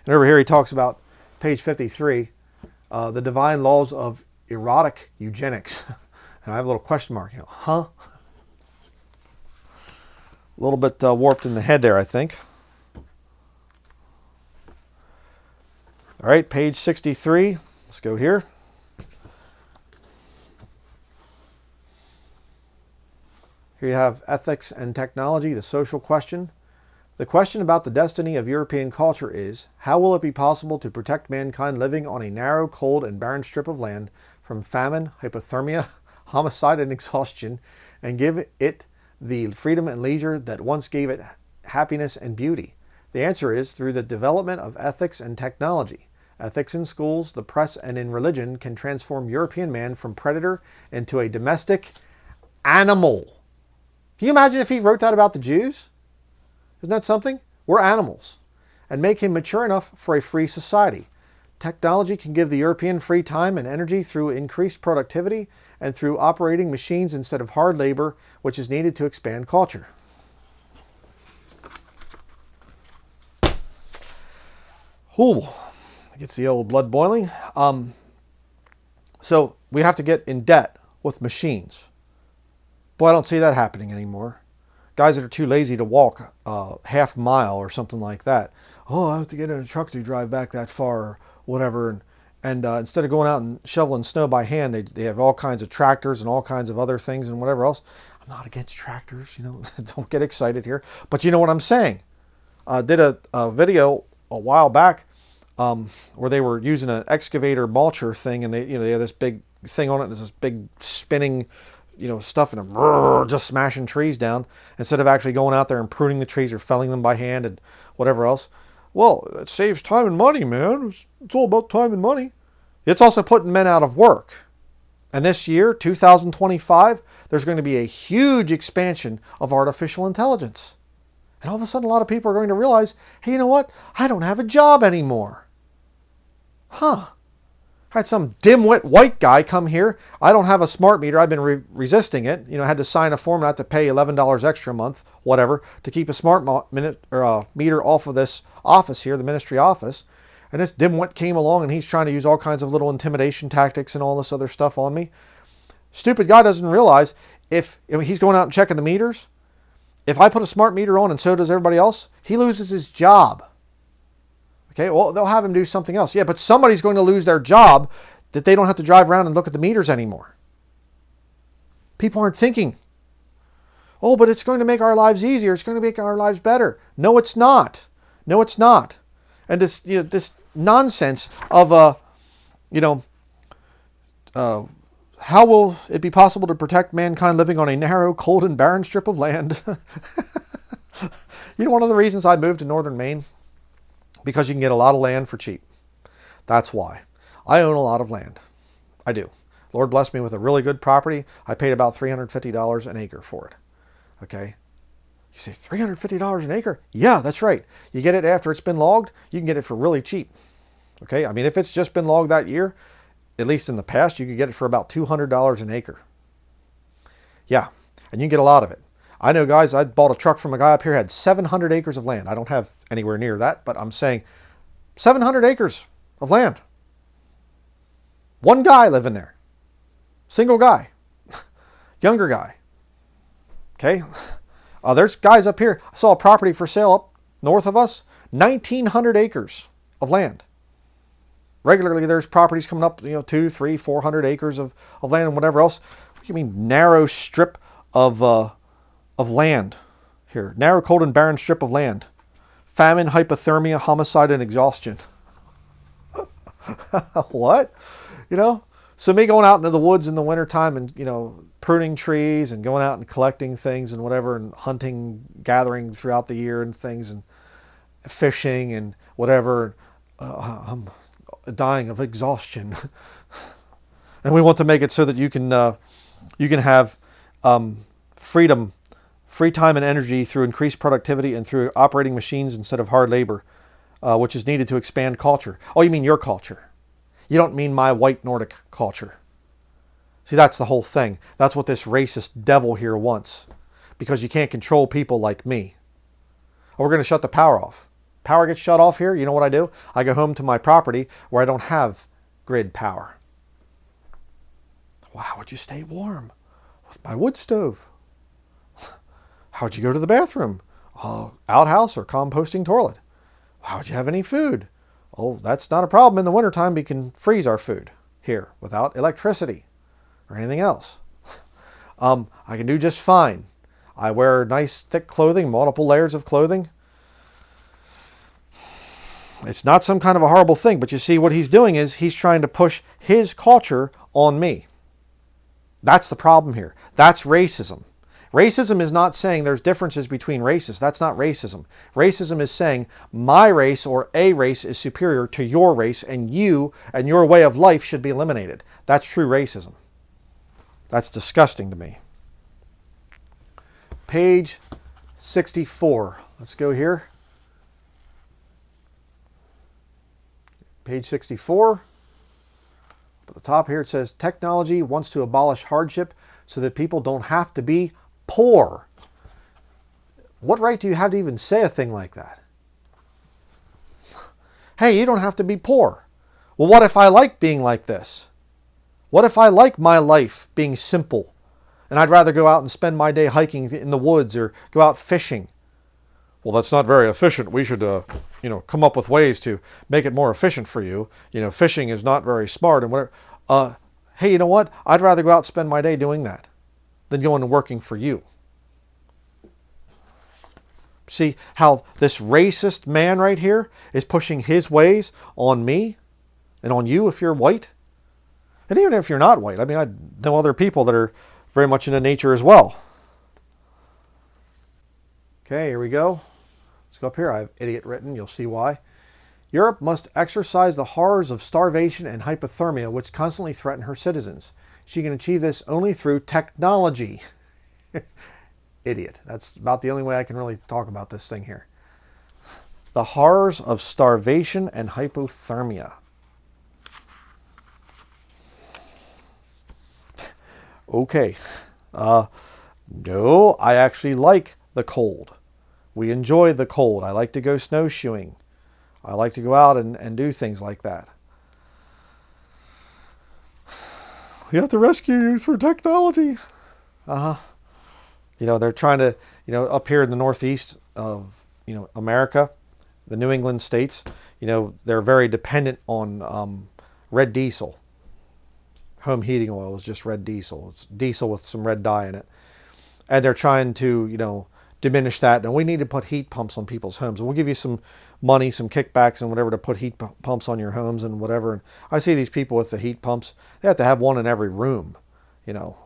And over here he talks about page 53. The divine laws of erotic eugenics. And I have a little question mark. Huh? A little bit warped in the head there, I think. All right, page 63. Let's go here. Here you have ethics and technology, the social question. The question about the destiny of European culture is, how will it be possible to protect mankind living on a narrow, cold, and barren strip of land from famine, hypothermia, homicide, and exhaustion, and give it the freedom and leisure that once gave it happiness and beauty? The answer is through the development of ethics and technology. Ethics in schools, the press, and in religion can transform European man from predator into a domestic animal. Can you imagine if he wrote that about the Jews? Isn't that something? We're animals. And make him mature enough for a free society. Technology can give the European free time and energy through increased productivity and through operating machines instead of hard labor, which is needed to expand culture. Ooh, gets the old blood boiling. So we have to get in debt with machines. Boy, I don't see that happening anymore. Guys that are too lazy to walk half a mile or something like that. Oh, I have to get in a truck to drive back that far or whatever. And instead of going out and shoveling snow by hand, they have all kinds of tractors and all kinds of other things and whatever else. I'm not against tractors, don't get excited here. But you know what I'm saying. Did a video a while back where they were using an excavator mulcher thing, and they had this big thing on it, and this big spinning stuff, and just smashing trees down instead of actually going out there and pruning the trees or felling them by hand and whatever else. Well, it saves time and money, man. It's all about time and money. It's also putting men out of work. And this year, 2025, there's going to be a huge expansion of artificial intelligence. And all of a sudden, a lot of people are going to realize, hey, you know what? I don't have a job anymore. Huh. I had some dim-wit white guy come here. I don't have a smart meter. I've been resisting it. I had to sign a form not to pay $11 extra a month, whatever, to keep a smart meter off of this office here, the ministry office. And this dimwit came along and he's trying to use all kinds of little intimidation tactics and all this other stuff on me. Stupid guy doesn't realize if he's going out and checking the meters, if I put a smart meter on and so does everybody else, he loses his job. Okay, well, they'll have him do something else. Yeah, but somebody's going to lose their job that they don't have to drive around and look at the meters anymore. People aren't thinking, oh, but it's going to make our lives easier. It's going to make our lives better. No, it's not. No, it's not. And this nonsense of how will it be possible to protect mankind living on a narrow, cold, and barren strip of land? One of the reasons I moved to northern Maine, because you can get a lot of land for cheap. That's why. I own a lot of land. I do. Lord blessed me with a really good property. I paid about $350 an acre for it. Okay? You say, $350 an acre? Yeah, that's right. You get it after it's been logged, you can get it for really cheap. Okay? I mean, if it's just been logged that year, at least in the past, you could get it for about $200 an acre. Yeah, and you can get a lot of it. I know, guys, I bought a truck from a guy up here who had 700 acres of land. I don't have anywhere near that, but I'm saying 700 acres of land. One guy living there. Single guy. Younger guy. Okay? There's guys up here. I saw a property for sale up north of us. 1,900 acres of land. Regularly, there's properties coming up, 200, 300, 400 acres of land and whatever else. What do you mean narrow strip of land here? Narrow, cold, and barren strip of land. Famine, hypothermia, homicide, and exhaustion. What? So me going out into the woods in the wintertime and, pruning trees and going out and collecting things and whatever and hunting, gathering throughout the year and things and fishing and whatever. I'm dying of exhaustion. And we want to make it so that you can have freedom, free time and energy through increased productivity and through operating machines instead of hard labor, which is needed to expand culture. Oh, you mean your culture. You don't mean my white Nordic culture. See, that's the whole thing. That's what this racist devil here wants. Because you can't control people like me. Oh, we're going to shut the power off. Power gets shut off here. You know what I do? I go home to my property where I don't have grid power. Wow, would you stay warm? With my wood stove. How'd you go to the bathroom? Outhouse or composting toilet. How'd you have any food? Oh, that's not a problem in the wintertime. We can freeze our food here without electricity or anything else. I can do just fine. I wear nice thick clothing, multiple layers of clothing. It's not some kind of a horrible thing, but you see what he's doing is he's trying to push his culture on me. That's the problem here. That's racism. Racism is not saying there's differences between races. That's not racism. Racism is saying my race or a race is superior to your race and you and your way of life should be eliminated. That's true racism. That's disgusting to me. Page 64. Let's go here. Page 64. At the top here it says, technology wants to abolish hardship so that people don't have to be poor. What right do you have to even say a thing like that? Hey, you don't have to be poor. Well, what if I like being like this? What if I like my life being simple and I'd rather go out and spend my day hiking in the woods or go out fishing? Well, that's not very efficient. We should, come up with ways to make it more efficient for you. Fishing is not very smart and whatever. Hey, you know what? I'd rather go out and spend my day doing that than going and working for you. See how this racist man right here is pushing his ways on me and on you if you're white? And even if you're not white, I mean, I know other people that are very much into nature as well. Okay, here we go. Let's go up here. I have idiot written. You'll see why. Europe must exorcise the horrors of starvation and hypothermia which constantly threaten her citizens. She can achieve this only through technology. idiot. That's about the only way I can really talk about this thing here. The horrors of starvation and hypothermia. Okay. No, I actually like the cold. We enjoy the cold. I like to go snowshoeing. I like to go out and do things like that. We have to rescue you through technology. You know, they're trying to, you know, up here in the northeast of, you know, America, the New England states, you know, they're very dependent on red diesel. Home heating oil is just red diesel. It's diesel with some red dye in it. And they're trying to, you know, diminish that. And we need to put heat pumps on people's homes. And we'll give you some money, some kickbacks and whatever to put heat pumps on your homes and whatever. And I see these people with the heat pumps. They have to have one in every room, you know.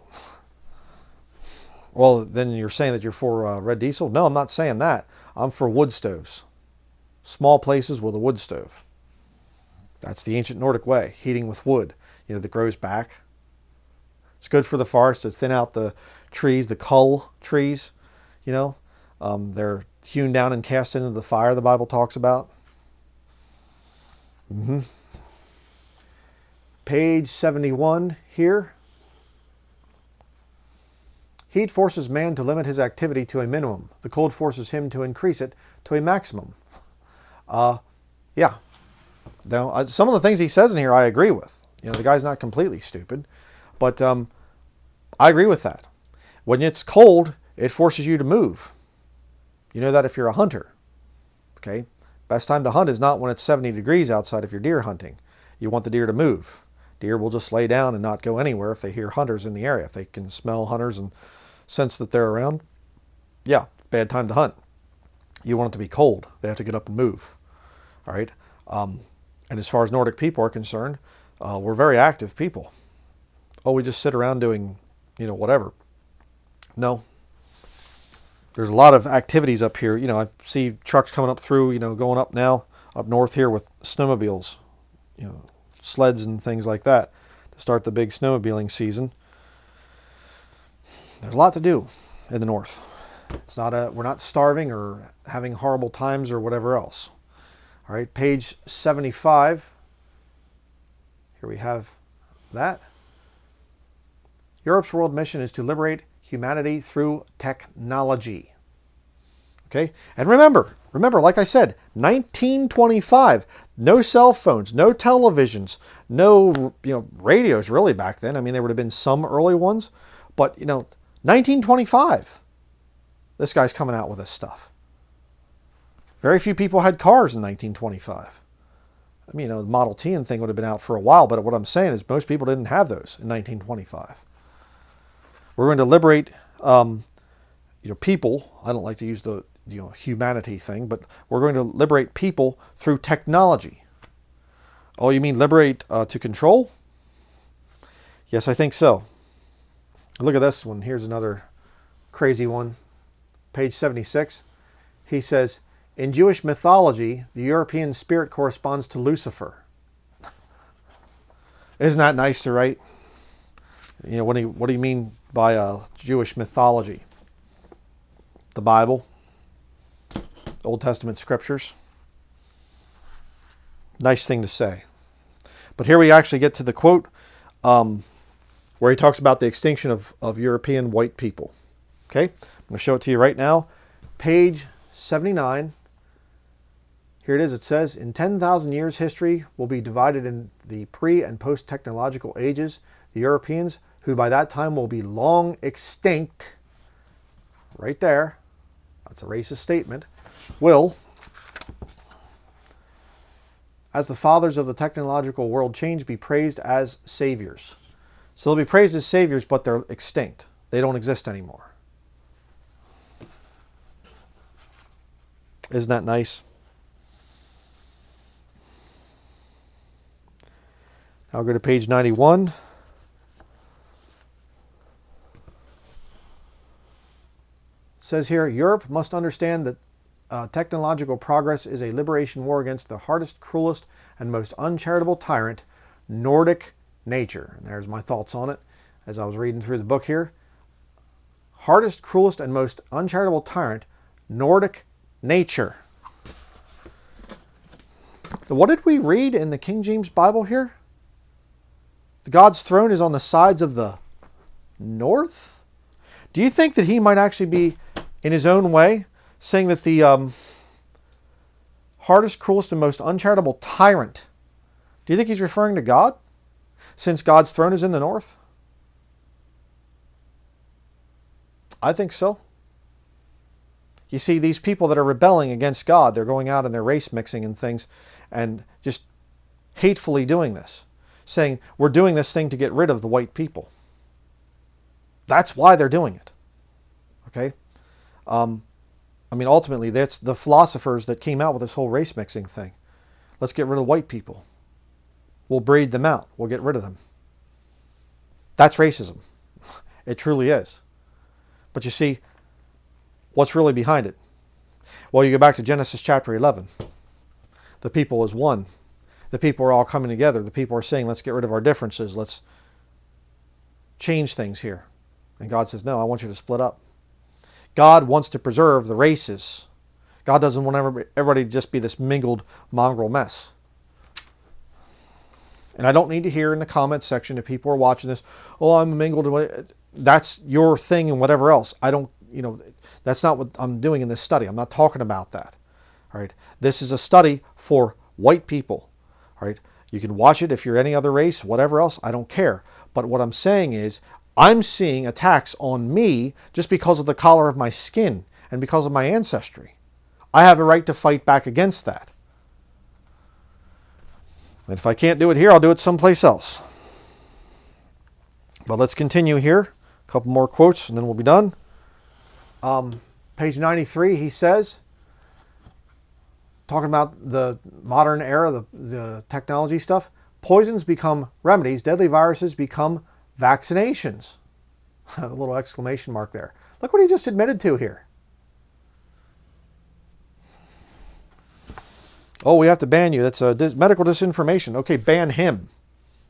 Well, then you're saying that you're for red diesel? No, I'm not saying that. I'm for wood stoves. Small places with a wood stove. That's the ancient Nordic way, heating with wood, you know, that grows back. It's good for the forest to thin out the trees, the cull trees, you know. They're hewn down and cast into the fire, the Bible talks about. Page 71 here. Heat forces man to limit his activity to a minimum. The cold forces him to increase it to a maximum. Yeah. Now, some of the things he says in here I agree with. You know, the guy's not completely stupid. But I agree with that. When it's cold, it forces you to move. You know that if you're a hunter. Okay? Best time to hunt is not when it's 70 degrees outside if you're deer hunting. You want the deer to move. Deer will just lay down and not go anywhere if they hear hunters in the area. If they can smell hunters and sense that they're around, yeah, bad time to hunt. You want it to be cold. They have to get up and move. All right? And as far as Nordic people are concerned, we're very active people. Oh, we just sit around doing, you know, whatever. No. There's a lot of activities up here. You know, I see trucks coming up through, you know, going up now, up north here with snowmobiles, you know, sleds and things like that to start the big snowmobiling season. There's a lot to do in the north. It's not we're not starving or having horrible times or whatever else. All right, page 75. Here we have that. Europe's world mission is to liberate humanity through technology. Okay? And remember, like I said, 1925, no cell phones, no televisions, no, you know, radios really back then. I mean, there would have been some early ones, but, you know, 1925, this guy's coming out with this stuff. Very few people had cars in 1925. I mean, you know, the Model T and thing would have been out for a while, but what I'm saying is most people didn't have those in 1925. We're going to liberate, you know, people. I don't like to use the, you know, humanity thing, but we're going to liberate people through technology. Oh, you mean liberate to control? Yes, I think so. Look at this one. Here's another crazy one. Page 76. He says, in Jewish mythology, the European spirit corresponds to Lucifer. Isn't that nice to write? You know, what do you mean by Jewish mythology? The Bible, Old Testament scriptures. Nice thing to say. But here we actually get to the quote where he talks about the extinction of European white people. Okay, I'm going to show it to you right now. Page 79. Here it is. It says, in 10,000 years, history will be divided in the pre- and post-technological ages. The Europeans, who by that time will be long extinct, right there, that's a racist statement, will, as the fathers of the technological world change, be praised as saviors. So they'll be praised as saviors, but they're extinct. They don't exist anymore. Isn't that nice? I'll go to page 91. It says here, Europe must understand that technological progress is a liberation war against the hardest, cruelest, and most uncharitable tyrant, Nordic nature. And there's my thoughts on it as I was reading through the book here. hardest, cruelest, and most uncharitable tyrant, Nordic nature. What did we read in the King James Bible here? God's throne is on the sides of the north? Do you think that he might actually be, in his own way, saying that the hardest, cruelest, and most uncharitable tyrant, do you think he's referring to God, since God's throne is in the north? I think so. You see, these people that are rebelling against God, they're going out and they're race mixing and things and just hatefully doing this, saying, we're doing this thing to get rid of the white people. That's why they're doing it. Okay? I mean, ultimately, that's the philosophers that came out with this whole race mixing thing. Let's get rid of white people. We'll breed them out. We'll get rid of them. That's racism. It truly is. But you see, what's really behind it? Well, you go back to Genesis chapter 11. The people is one. The people are all coming together. The people are saying, let's get rid of our differences. Let's change things here. And God says, no, I want you to split up. God wants to preserve the races. God doesn't want everybody to just be this mingled mongrel mess. And I don't need to hear in the comments section if people are watching this, oh, I'm mingled. That's your thing and whatever else. I don't, that's not what I'm doing in this study. I'm not talking about that. All right. This is a study for white people. All right. You can watch it if you're any other race, whatever else. I don't care. But what I'm saying is, I'm seeing attacks on me just because of the color of my skin and because of my ancestry. I have a right to fight back against that. And if I can't do it here, I'll do it someplace else. But let's continue here. A couple more quotes and then we'll be done. Page 93, he says, talking about the modern era, the technology stuff, poisons become remedies, deadly viruses become vaccinations. A little exclamation mark there. Look what he just admitted to here. Oh, we have to ban you. That's medical disinformation. Okay, ban him.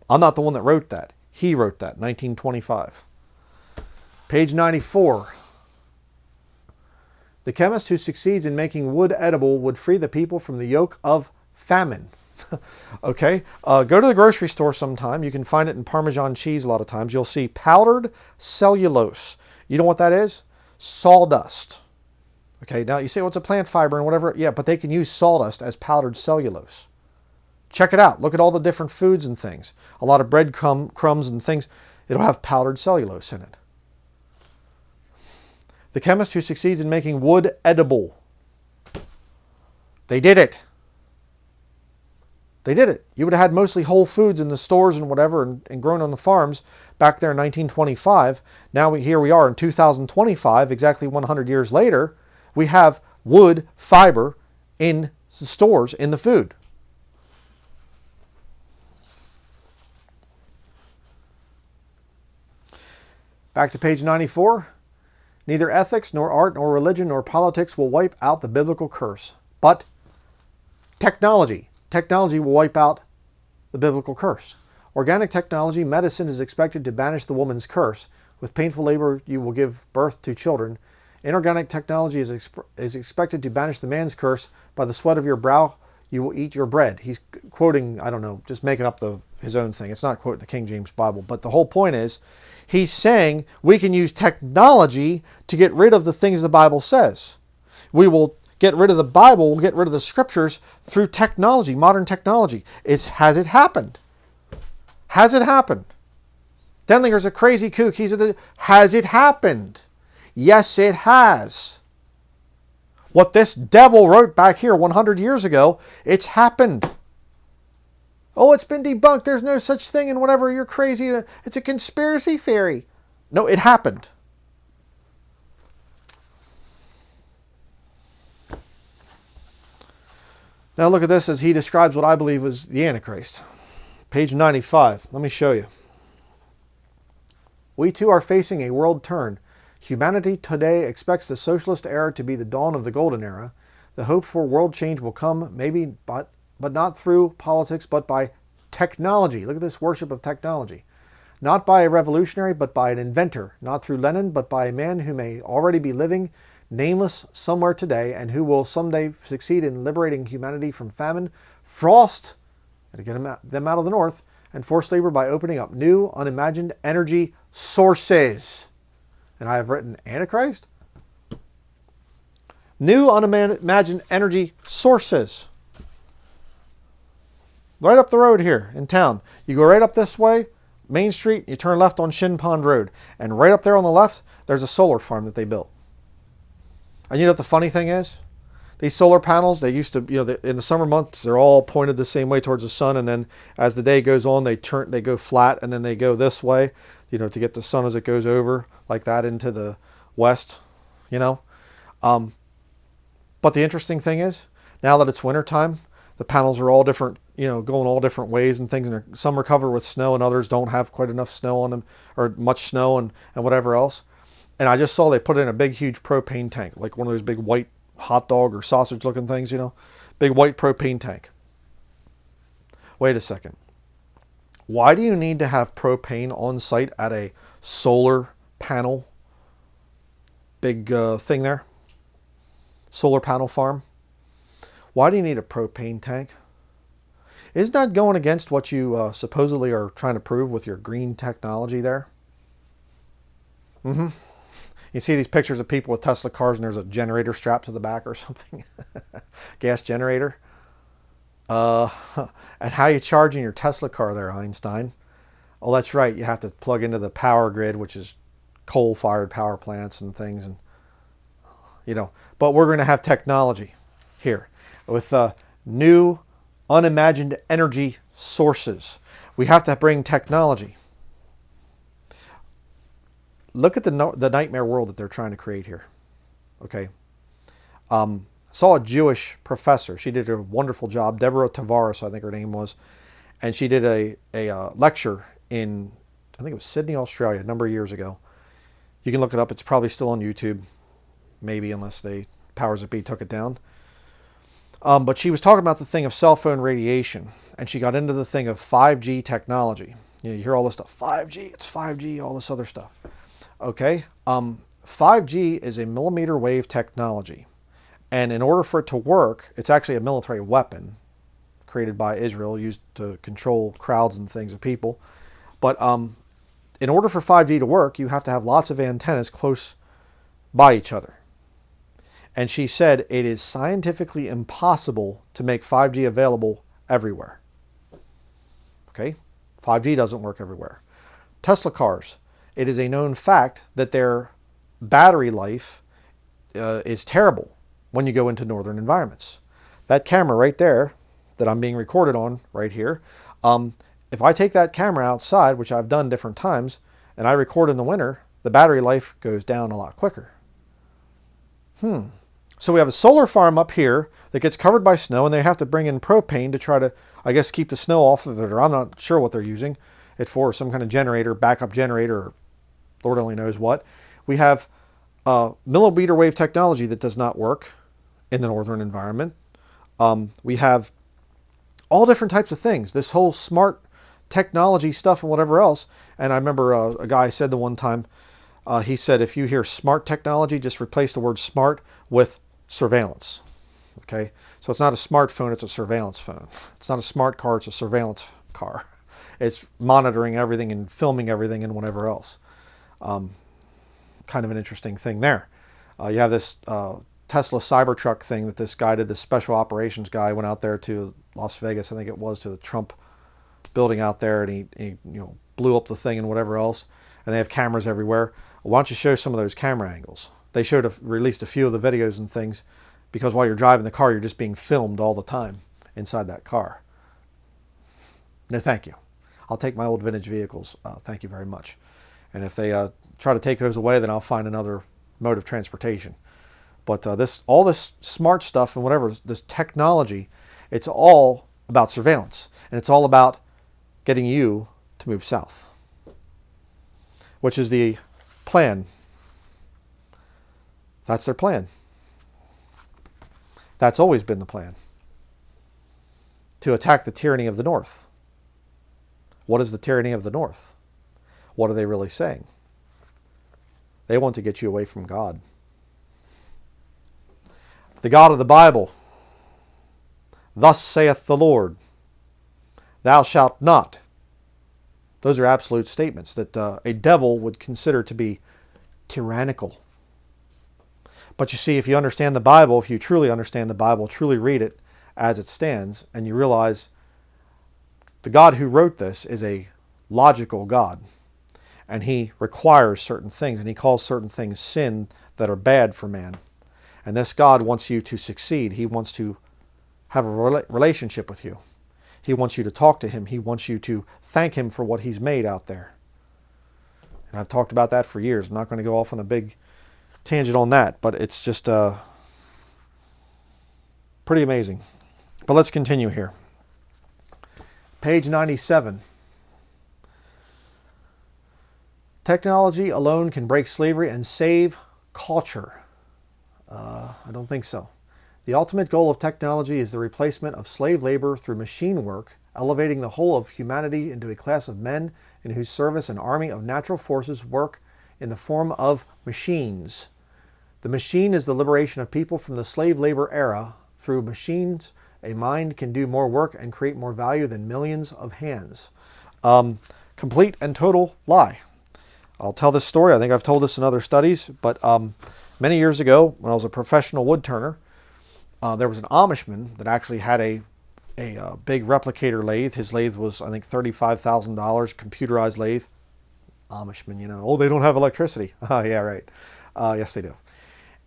I'm not the one that wrote that. He wrote that, 1925. Page 94. The chemist who succeeds in making wood edible would free the people from the yoke of famine. Okay, go to the grocery store sometime. You can find it in Parmesan cheese a lot of times. You'll see powdered cellulose. You know what that is? Sawdust. Okay, now you say, well, it's a plant fiber and whatever. Yeah, but they can use sawdust as powdered cellulose. Check it out. Look at all the different foods and things. A lot of bread crumbs and things. It'll have powdered cellulose in it. The chemist who succeeds in making wood edible. They did it. They did it. You would have had mostly whole foods in the stores and whatever and grown on the farms back there in 1925. Now here we are in 2025, exactly 100 years later. We have wood fiber in the stores, in the food. Back to page 94. Neither ethics, nor art, nor religion, nor politics will wipe out the biblical curse, but technology. Technology will wipe out the biblical curse. Organic technology, medicine is expected to banish the woman's curse. With painful labor, you will give birth to children. Inorganic technology is expected to banish the man's curse. By the sweat of your brow, you will eat your bread. He's quoting, I don't know, just making up his own thing. It's not quoting the King James Bible. But the whole point is, he's saying we can use technology to get rid of the things the Bible says. We will get rid of the Bible, we'll get rid of the scriptures through technology, modern technology. Has it happened? Has it happened? Denlinger's a crazy kook. Has it happened? Yes, it has. What this devil wrote back here 100 years ago, it's happened. Oh, it's been debunked. There's no such thing and whatever. You're crazy. It's a conspiracy theory. No, it happened. Now look at this as he describes what I believe is the Antichrist. Page 95. Let me show you. We too are facing a world turn. Humanity today expects the socialist era to be the dawn of the golden era. The hope for world change will come, maybe, but not through politics, but by technology. Look at this worship of technology. not by a revolutionary, but by an inventor, not through Lenin, but by a man who may already be living nameless somewhere today and who will someday succeed in liberating humanity from famine, frost, and to get them out of the north, and forced labor by opening up new, unimagined energy sources. And I have written Antichrist. New, unimagined energy sources. Right up the road here in town. You go right up this way, Main Street, you turn left on Shin Pond Road. And right up there on the left, there's a solar farm that they built. And you know what the funny thing is? These solar panels, they used to, in the summer months, they're all pointed the same way towards the sun. And then as the day goes on, they go flat and then they go this way, to get the sun as it goes over like that into the west, But the interesting thing is, now that it's wintertime, the panels are all different, going all different ways and things. And some are covered with snow and others don't have quite enough snow on them or much snow and whatever else. And I just saw they put in a big, huge propane tank, like one of those big white hot dog or sausage looking things, big white propane tank. Wait a second. Why do you need to have propane on site at a solar panel big thing there? Solar panel farm? Why do you need a propane tank? Isn't that going against what you supposedly are trying to prove with your green technology there? You see these pictures of people with Tesla cars and there's a generator strapped to the back or something. Gas generator. And how you charging your Tesla car there, Einstein? Oh, that's right. You have to plug into the power grid, which is coal-fired power plants and things. And but we're going to have technology here with new, unimagined energy sources. We have to bring technology. Look at the nightmare world that they're trying to create here. Okay. Saw a Jewish professor. She did a wonderful job. Deborah Tavares, I think her name was. And she did a lecture in, I think it was Sydney, Australia, a number of years ago. You can look it up. It's probably still on YouTube. Maybe, unless they, powers that be, took it down. But she was talking about the thing of cell phone radiation. And she got into the thing of 5G technology. You hear all this stuff. 5G, it's 5G, all this other stuff. Okay, 5G is a millimeter wave technology. And in order for it to work, it's actually a military weapon created by Israel, used to control crowds and things of people. But in order for 5G to work, you have to have lots of antennas close by each other. And she said it is scientifically impossible to make 5G available everywhere. Okay, 5G doesn't work everywhere. Tesla cars. It is a known fact that their battery life is terrible when you go into northern environments. That camera right there that I'm being recorded on right here, if I take that camera outside, which I've done different times, and I record in the winter, the battery life goes down a lot quicker. So we have a solar farm up here that gets covered by snow, and they have to bring in propane to try to, I guess, keep the snow off of it, or I'm not sure what they're using it for, some kind of generator, backup generator, or Lord only knows what. We have millimeter wave technology that does not work in the northern environment. We have all different types of things. This whole smart technology stuff and whatever else. And I remember a guy said the one time, he said, if you hear smart technology, just replace the word smart with surveillance. Okay? So it's not a smartphone, it's a surveillance phone. It's not a smart car, it's a surveillance car. It's monitoring everything and filming everything and whatever else. Kind of an interesting thing there. You have this Tesla Cybertruck thing that this guy did, this special operations guy went out there to Las Vegas, I think it was, to the Trump building out there, and he blew up the thing and whatever else. And they have cameras everywhere. Why don't you show some of those camera angles? They released a few of the videos and things, because while you're driving the car, you're just being filmed all the time inside that car. No, thank you. I'll take my old vintage vehicles. Thank you very much. And if they try to take those away, then I'll find another mode of transportation. But all this smart stuff and whatever, this technology, it's all about surveillance. And it's all about getting you to move south, which is the plan. That's their plan. That's always been the plan. To attack the tyranny of the North. What is the tyranny of the North? what are they really saying? They want to get you away from God. The God of the Bible. Thus saith the Lord, thou shalt not. Those are absolute statements that a devil would consider to be tyrannical. But you see, if you understand the Bible, if you truly understand the Bible, truly read it as it stands, and you realize the God who wrote this is a logical God, and he requires certain things, and he calls certain things sin that are bad for man. And this God wants you to succeed. He wants to have a relationship with you. He wants you to talk to him. He wants you to thank him for what he's made out there. And I've talked about that for years. I'm not going to go off on a big tangent on that, but it's just pretty amazing. But let's continue here. Page 97. Technology alone can break slavery and save culture. I don't think so. The ultimate goal of technology is the replacement of slave labor through machine work, elevating the whole of humanity into a class of men in whose service an army of natural forces work in the form of machines. The machine is the liberation of people from the slave labor era. Through machines, a mind can do more work and create more value than millions of hands. Complete and total lie. I'll tell this story. I think I've told this in other studies, but many years ago, when I was a professional wood turner, there was an Amishman that actually had a big replicator lathe. His lathe was, I think, $35,000, computerized lathe. Amishman, you know, oh, they don't have electricity. Oh, yeah, right. Yes, they do.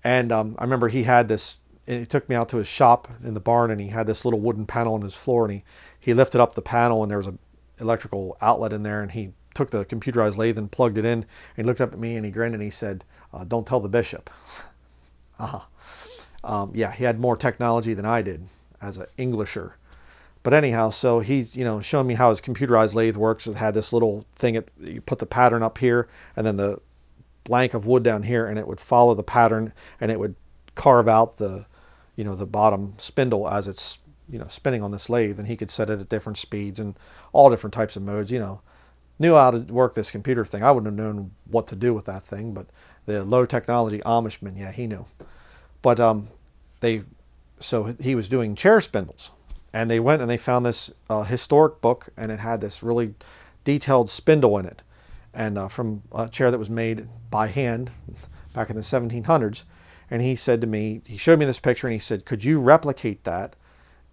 And I remember he had this, he took me out to his shop in the barn, and he had this little wooden panel on his floor, and he lifted up the panel, and there was an electrical outlet in there, and he took the computerized lathe and plugged it in, and he looked up at me and he grinned and he said, don't tell the bishop. Yeah, he had more technology than I did as an Englisher. But anyhow, so he's, showing me how his computerized lathe works. It had this little thing, you put the pattern up here and then the blank of wood down here, and it would follow the pattern, and it would carve out the bottom spindle as it's, spinning on this lathe, and he could set it at different speeds and all different types of modes, Knew how to work this computer thing. I wouldn't have known what to do with that thing, but the low technology Amishman, yeah, he knew. But so he was doing chair spindles, and they went and they found this historic book, and it had this really detailed spindle in it, and from a chair that was made by hand back in the 1700s. And he said to me, he showed me this picture, and he said, could you replicate that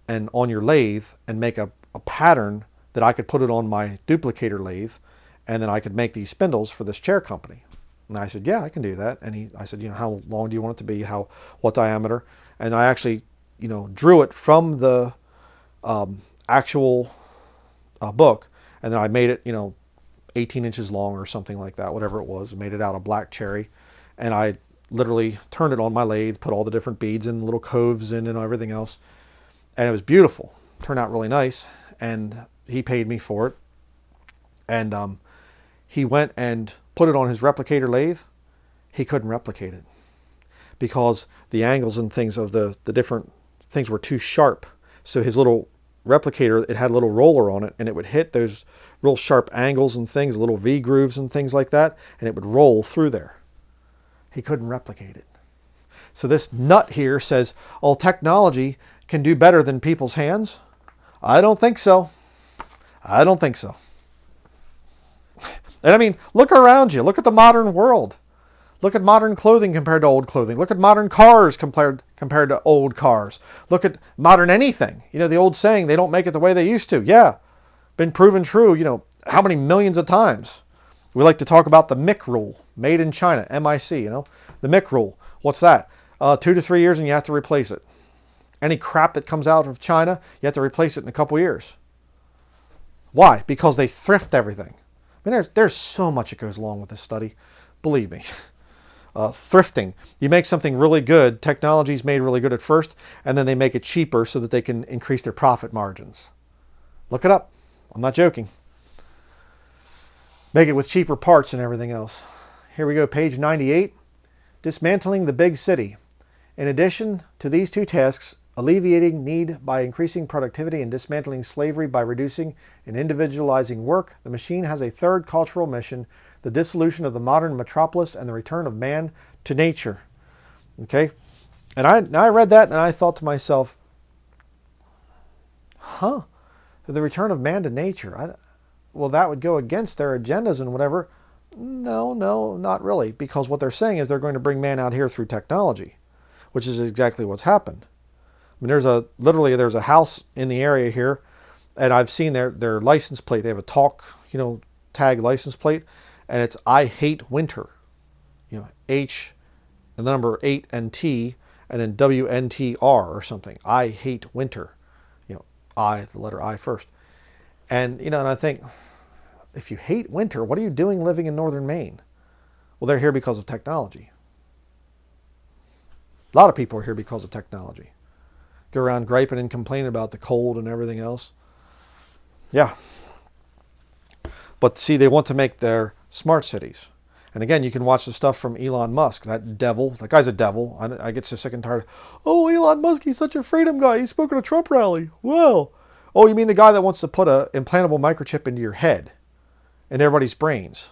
and on your lathe and make a pattern that I could put it on my duplicator lathe, and then I could make these spindles for this chair company? And I said, yeah, I can do that. And I said, how long do you want it to be? What diameter? And I actually, drew it from the actual book, and then I made it, 18 inches long or something like that, whatever it was. I made it out of black cherry, and I literally turned it on my lathe, put all the different beads and little coves in and everything else, and it was beautiful. Turned out really nice, and he paid me for it. And he went and put it on his replicator lathe. He couldn't replicate it because the angles and things of the different things were too sharp. So his little replicator, it had a little roller on it, and it would hit those real sharp angles and things, little V grooves and things like that, and it would roll through there. He couldn't replicate it. So this nut here says, oh, technology can do better than people's hands. I don't think so. I don't think so. And I mean, look around you. Look at the modern world. Look at modern clothing compared to old clothing. Look at modern cars compared to old cars. Look at modern anything. The old saying, they don't make it the way they used to. Yeah, been proven true, how many millions of times. We like to talk about the MIC rule, made in China, MIC, the MIC rule. What's that? 2 to 3 years and you have to replace it. Any crap that comes out of China, you have to replace it in a couple years. Why? Because they thrift everything. I mean, there's so much that goes along with this study. Believe me. Thrifting. You make something really good, technology's made really good at first, and then they make it cheaper so that they can increase their profit margins. Look it up. I'm not joking. Make it with cheaper parts and everything else. Here we go, page 98. Dismantling the big city. In addition to these two tasks, alleviating need by increasing productivity and dismantling slavery by reducing and individualizing work, the machine has a third cultural mission, the dissolution of the modern metropolis and the return of man to nature. Okay? And I read that and I thought to myself, the return of man to nature. Well, that would go against their agendas and whatever. No, not really. Because what they're saying is they're going to bring man out here through technology, which is exactly what's happened. I mean, there's a house in the area here, and I've seen their license plate. They have a talk, tag license plate, and it's "I hate winter." H, and the number 8 and T, and then WNTR or something. I hate winter. The letter I first. And and I think, if you hate winter, what are you doing living in northern Maine? Well, they're here because of technology. A lot of people are here because of technology. Go around griping and complaining about the cold and everything else. Yeah. But see, they want to make their smart cities. And again, you can watch the stuff from Elon Musk, that devil. That guy's a devil. I get so sick and tired. Oh, Elon Musk, he's such a freedom guy. He spoke at a Trump rally. Wow. Oh, you mean the guy that wants to put an implantable microchip into your head and everybody's brains?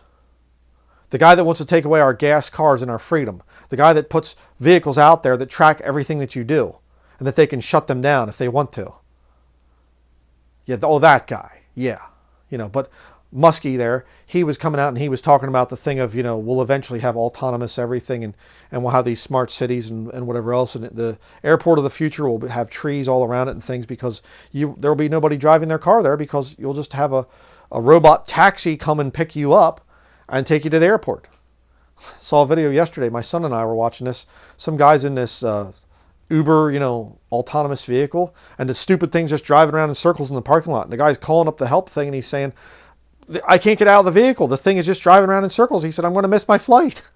The guy that wants to take away our gas cars and our freedom. The guy that puts vehicles out there that track everything that you do and that they can shut them down if they want to. Yeah, that guy. Yeah. But Muskie there, he was coming out and he was talking about the thing of, we'll eventually have autonomous everything and we'll have these smart cities and whatever else. And the airport of the future will have trees all around it and things because there will be nobody driving their car there because you'll just have a robot taxi come and pick you up and take you to the airport. Saw a video yesterday. My son and I were watching this. Some guy's in this Uber, autonomous vehicle, and the stupid thing's just driving around in circles in the parking lot. And the guy's calling up the help thing and he's saying, I can't get out of the vehicle. The thing is just driving around in circles. He said, I'm going to miss my flight.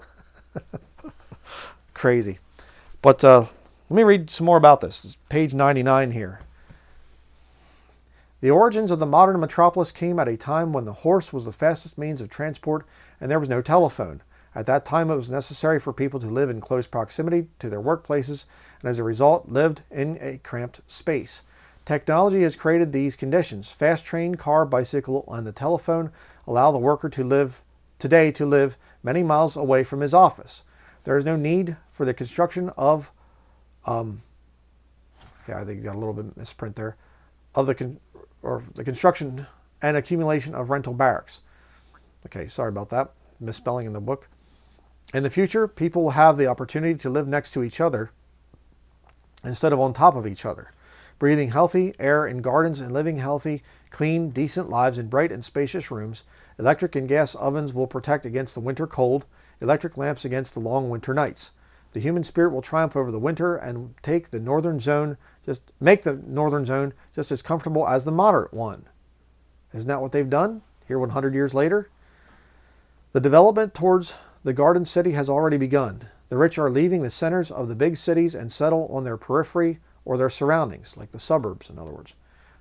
Crazy. But let me read some more about this. It's page 99 here. The origins of the modern metropolis came at a time when the horse was the fastest means of transport and there was no telephone. At that time, it was necessary for people to live in close proximity to their workplaces and as a result lived in a cramped space. Technology has created these conditions. Fast train, car, bicycle, and the telephone allow the worker to live many miles away from his office. There is no need for the construction of, I think you got a little bit misprint there, of the construction and accumulation of rental barracks. Okay, sorry about that, misspelling in the book. In the future, people will have the opportunity to live next to each other instead of on top of each other. Breathing healthy air in gardens and living healthy, clean, decent lives in bright and spacious rooms. Electric and gas ovens will protect against the winter cold, electric lamps against the long winter nights. The human spirit will triumph over the winter and make the northern zone just as comfortable as the moderate one. Isn't that what they've done here 100 years later? The development towards the garden city has already begun. The rich are leaving the centers of the big cities and settle on their periphery or their surroundings, like the suburbs, in other words.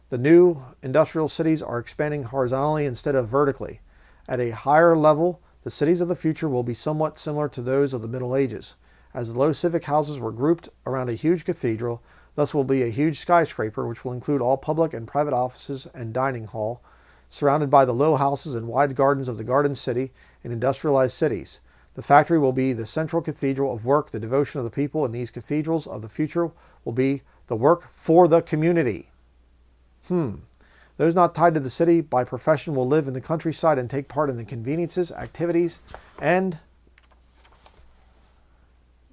The new industrial cities are expanding horizontally instead of vertically. At a higher level, the cities of the future will be somewhat similar to those of the Middle Ages. As the low civic houses were grouped around a huge cathedral, thus will be a huge skyscraper which will include all public and private offices and dining hall, surrounded by the low houses and wide gardens of the garden city in industrialized cities. The factory will be the central cathedral of work. The devotion of the people in these cathedrals of the future will be the work for the community. Those not tied to the city by profession will live in the countryside and take part in the conveniences, activities, and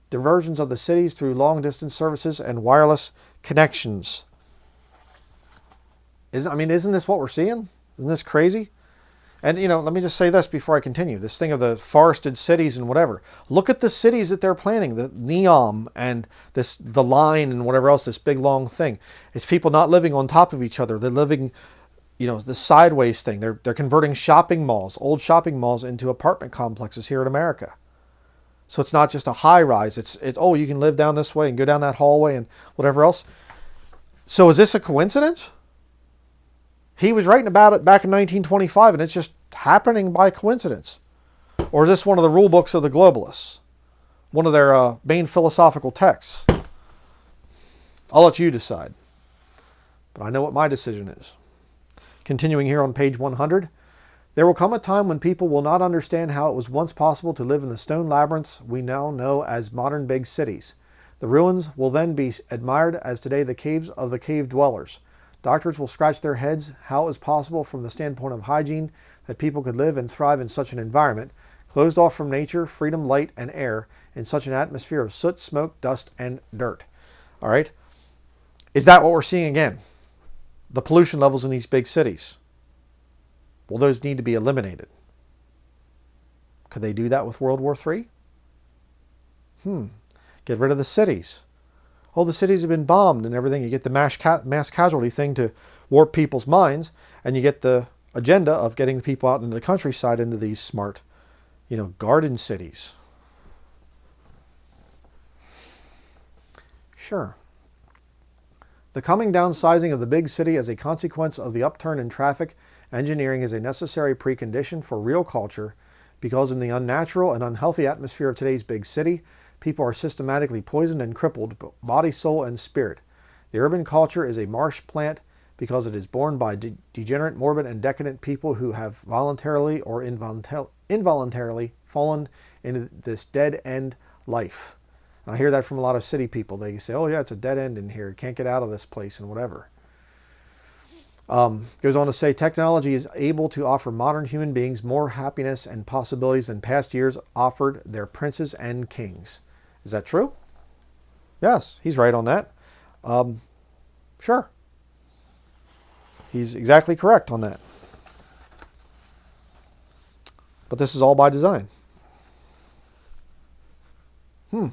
diversions of the cities through long-distance services and wireless connections. Isn't this what we're seeing? Isn't this crazy? And, let me just say this before I continue. This thing of the forested cities and whatever. Look at the cities that they're planning. The Neom and the line and whatever else, this big long thing. It's people not living on top of each other. They're living, the sideways thing. They're converting shopping malls, old shopping malls, into apartment complexes here in America. So it's not just a high rise. It's you can live down this way and go down that hallway and whatever else. So is this a coincidence? He was writing about it back in 1925 and it's just happening by coincidence. Or is this one of the rule books of the globalists? One of their main philosophical texts? I'll let you decide. But I know what my decision is. Continuing here on page 100. There will come a time when people will not understand how it was once possible to live in the stone labyrinths we now know as modern big cities. The ruins will then be admired as today the caves of the cave dwellers. Doctors will scratch their heads how it was possible from the standpoint of hygiene that people could live and thrive in such an environment, closed off from nature, freedom, light, and air, in such an atmosphere of soot, smoke, dust, and dirt. All right? Is that what we're seeing again? The pollution levels in these big cities. Well, those need to be eliminated. Could they do that with World War III? Get rid of the cities. Oh, the cities have been bombed and everything. You get the mass casualty thing to warp people's minds, and you get the agenda of getting the people out into the countryside into these smart, garden cities. Sure. The coming downsizing of the big city as a consequence of the upturn in traffic engineering is a necessary precondition for real culture, because in the unnatural and unhealthy atmosphere of today's big city, people are systematically poisoned and crippled, body, soul, and spirit. The urban culture is a marsh plant because it is born by degenerate, morbid, and decadent people who have voluntarily or involuntarily fallen into this dead-end life. And I hear that from a lot of city people. They say, oh yeah, it's a dead end in here. You can't get out of this place and whatever. Goes on to say, technology is able to offer modern human beings more happiness and possibilities than past years offered their princes and kings. Is that true? Yes, he's right on that. Sure. He's exactly correct on that. But this is all by design. Okay,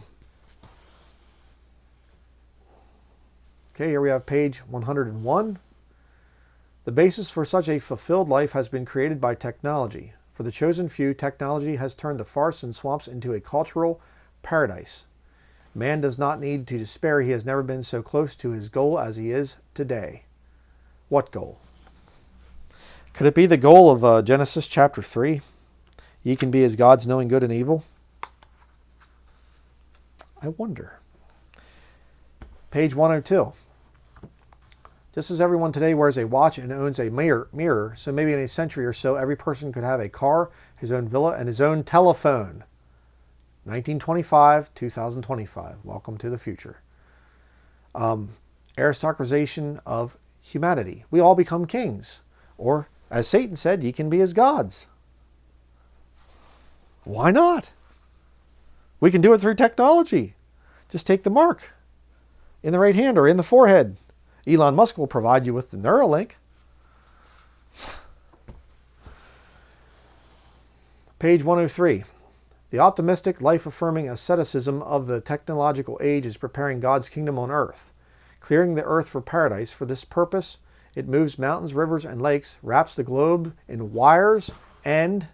here we have page 101. The basis for such a fulfilled life has been created by technology. For the chosen few, technology has turned the forests and swamps into a cultural paradise. Man does not need to despair. He has never been so close to his goal as he is today. What goal? Could it be the goal of Genesis chapter 3? Ye can be as gods, knowing good and evil? I wonder. Page 102. Just as everyone today wears a watch and owns a mirror, so maybe in a century or so, every person could have a car, his own villa, and his own telephone. 1925, 2025. Welcome to the future. Aristocratization of humanity. We all become kings. Or, as Satan said, ye can be as gods. Why not? We can do it through technology. Just take the mark in the right hand or in the forehead. Elon Musk will provide you with the Neuralink. Page 103. The optimistic, life-affirming asceticism of the technological age is preparing God's kingdom on earth, clearing the earth for paradise. For this purpose, it moves mountains, rivers, and lakes, wraps the globe in wires and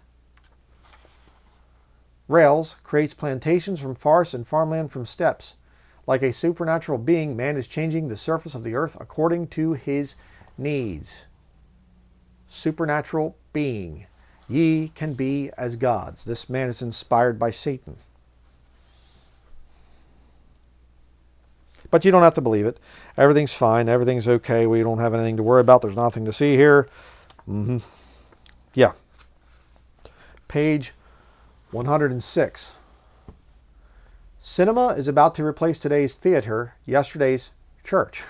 rails, creates plantations from forests and farmland from steppes. Like a supernatural being, man is changing the surface of the earth according to his needs. Supernatural being. Ye can be as gods. This man is inspired by Satan. But you don't have to believe it. Everything's fine. Everything's okay. We don't have anything to worry about. There's nothing to see here. Yeah. Page 106. Cinema is about to replace today's theater, yesterday's church.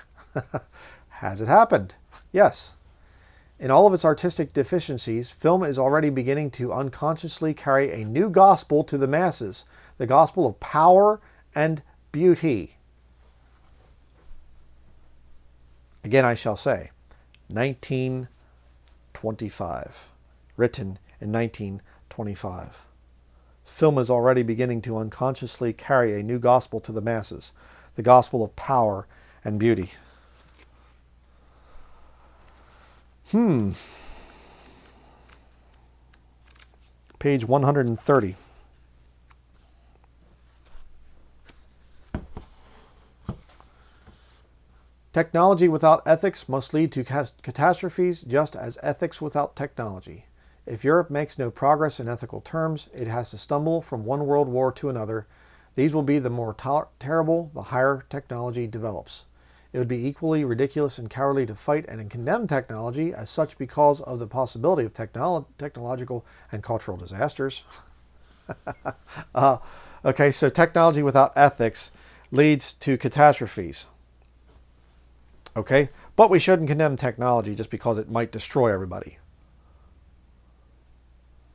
Has it happened? Yes. In all of its artistic deficiencies, film is already beginning to unconsciously carry a new gospel to the masses, the gospel of power and beauty. Again, I shall say, 1925, written in 1925. Film is already beginning to unconsciously carry a new gospel to the masses, the gospel of power and beauty. Page 130. Technology without ethics must lead to catastrophes, just as ethics without technology. If Europe makes no progress in ethical terms, it has to stumble from one world war to another. These will be the more terrible the higher technology develops. It would be equally ridiculous and cowardly to fight and condemn technology as such because of the possibility of technological and cultural disasters. Okay, so technology without ethics leads to catastrophes. Okay, but we shouldn't condemn technology just because it might destroy everybody.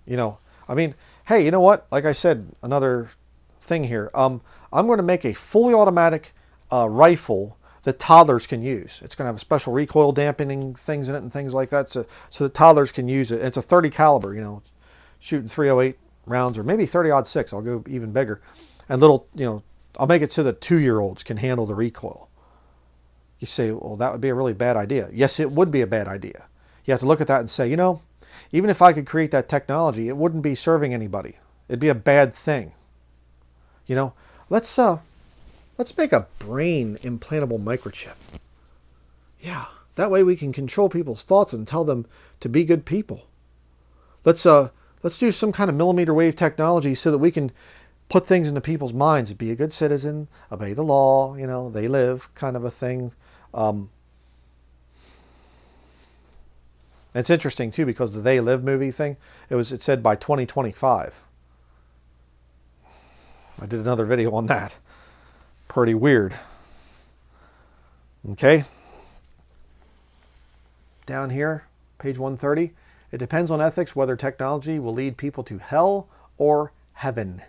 You know, I mean, hey, you know what? Like I said, another thing here. I'm going to make a fully automatic rifle that toddlers can use. It's going to have a special recoil dampening things in it and things like that, so that toddlers can use it. It's a 30 caliber, you know, shooting 308 rounds or maybe 30-06. I'll go even bigger, and little, you know, I'll make it so that 2-year-olds can handle the recoil. You say, well, that would be a really bad idea. Yes, it would be a bad idea. You have to look at that and say, you know, even if I could create that technology, it wouldn't be serving anybody. It'd be a bad thing. You know, let's make a brain implantable microchip. Yeah, that way we can control people's thoughts and tell them to be good people. Let's do some kind of millimeter wave technology so that we can put things into people's minds. Be a good citizen, obey the law, you know, they live kind of a thing. It's interesting too because the They Live movie thing, it said by 2025. I did another video on that. Pretty weird. Okay. Down here, page 130. It depends on ethics whether technology will lead people to hell or heaven.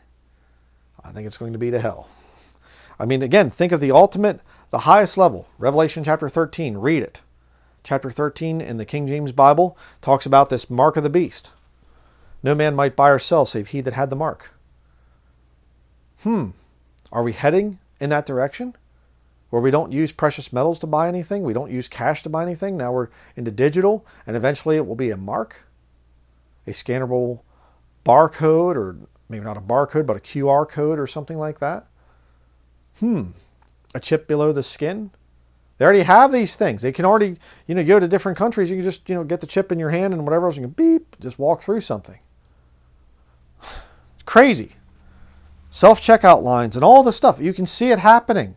I think it's going to be to hell. I mean, again, think of the ultimate, the highest level. Revelation chapter 13. Read it. Chapter 13 in the King James Bible talks about this mark of the beast. No man might buy or sell save he that had the mark. Are we heading in that direction? Where we don't use precious metals to buy anything? We don't use cash to buy anything? Now we're into digital, and eventually it will be a mark? A scannable barcode, or maybe not a barcode, but a QR code or something like that? A chip below the skin? They already have these things. They can already, you know, go to different countries. You can just, you know, get the chip in your hand and whatever else. You can beep, just walk through something. It's crazy. Self-checkout lines and all the stuff. You can see it happening.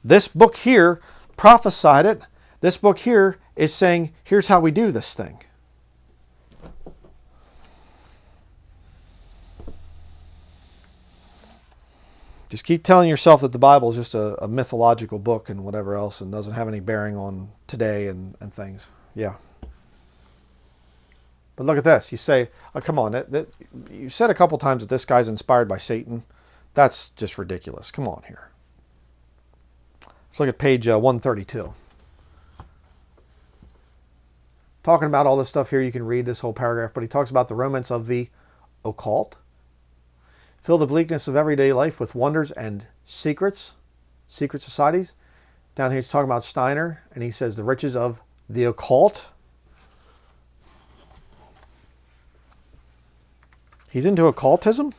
This book here prophesied it. This book here is saying, here's how we do this thing. Just keep telling yourself that the Bible is just a mythological book and whatever else and doesn't have any bearing on today and things. Yeah. But look at this. You say, oh, come on. You said a couple times that this guy's inspired by Satan. That's just ridiculous. Come on here. Let's look at page 132. Talking about all this stuff here, you can read this whole paragraph, but he talks about the romance of the occult. Fill the bleakness of everyday life with wonders and secrets, secret societies. Down here he's talking about Steiner, and he says the riches of the occult. He's into occultism.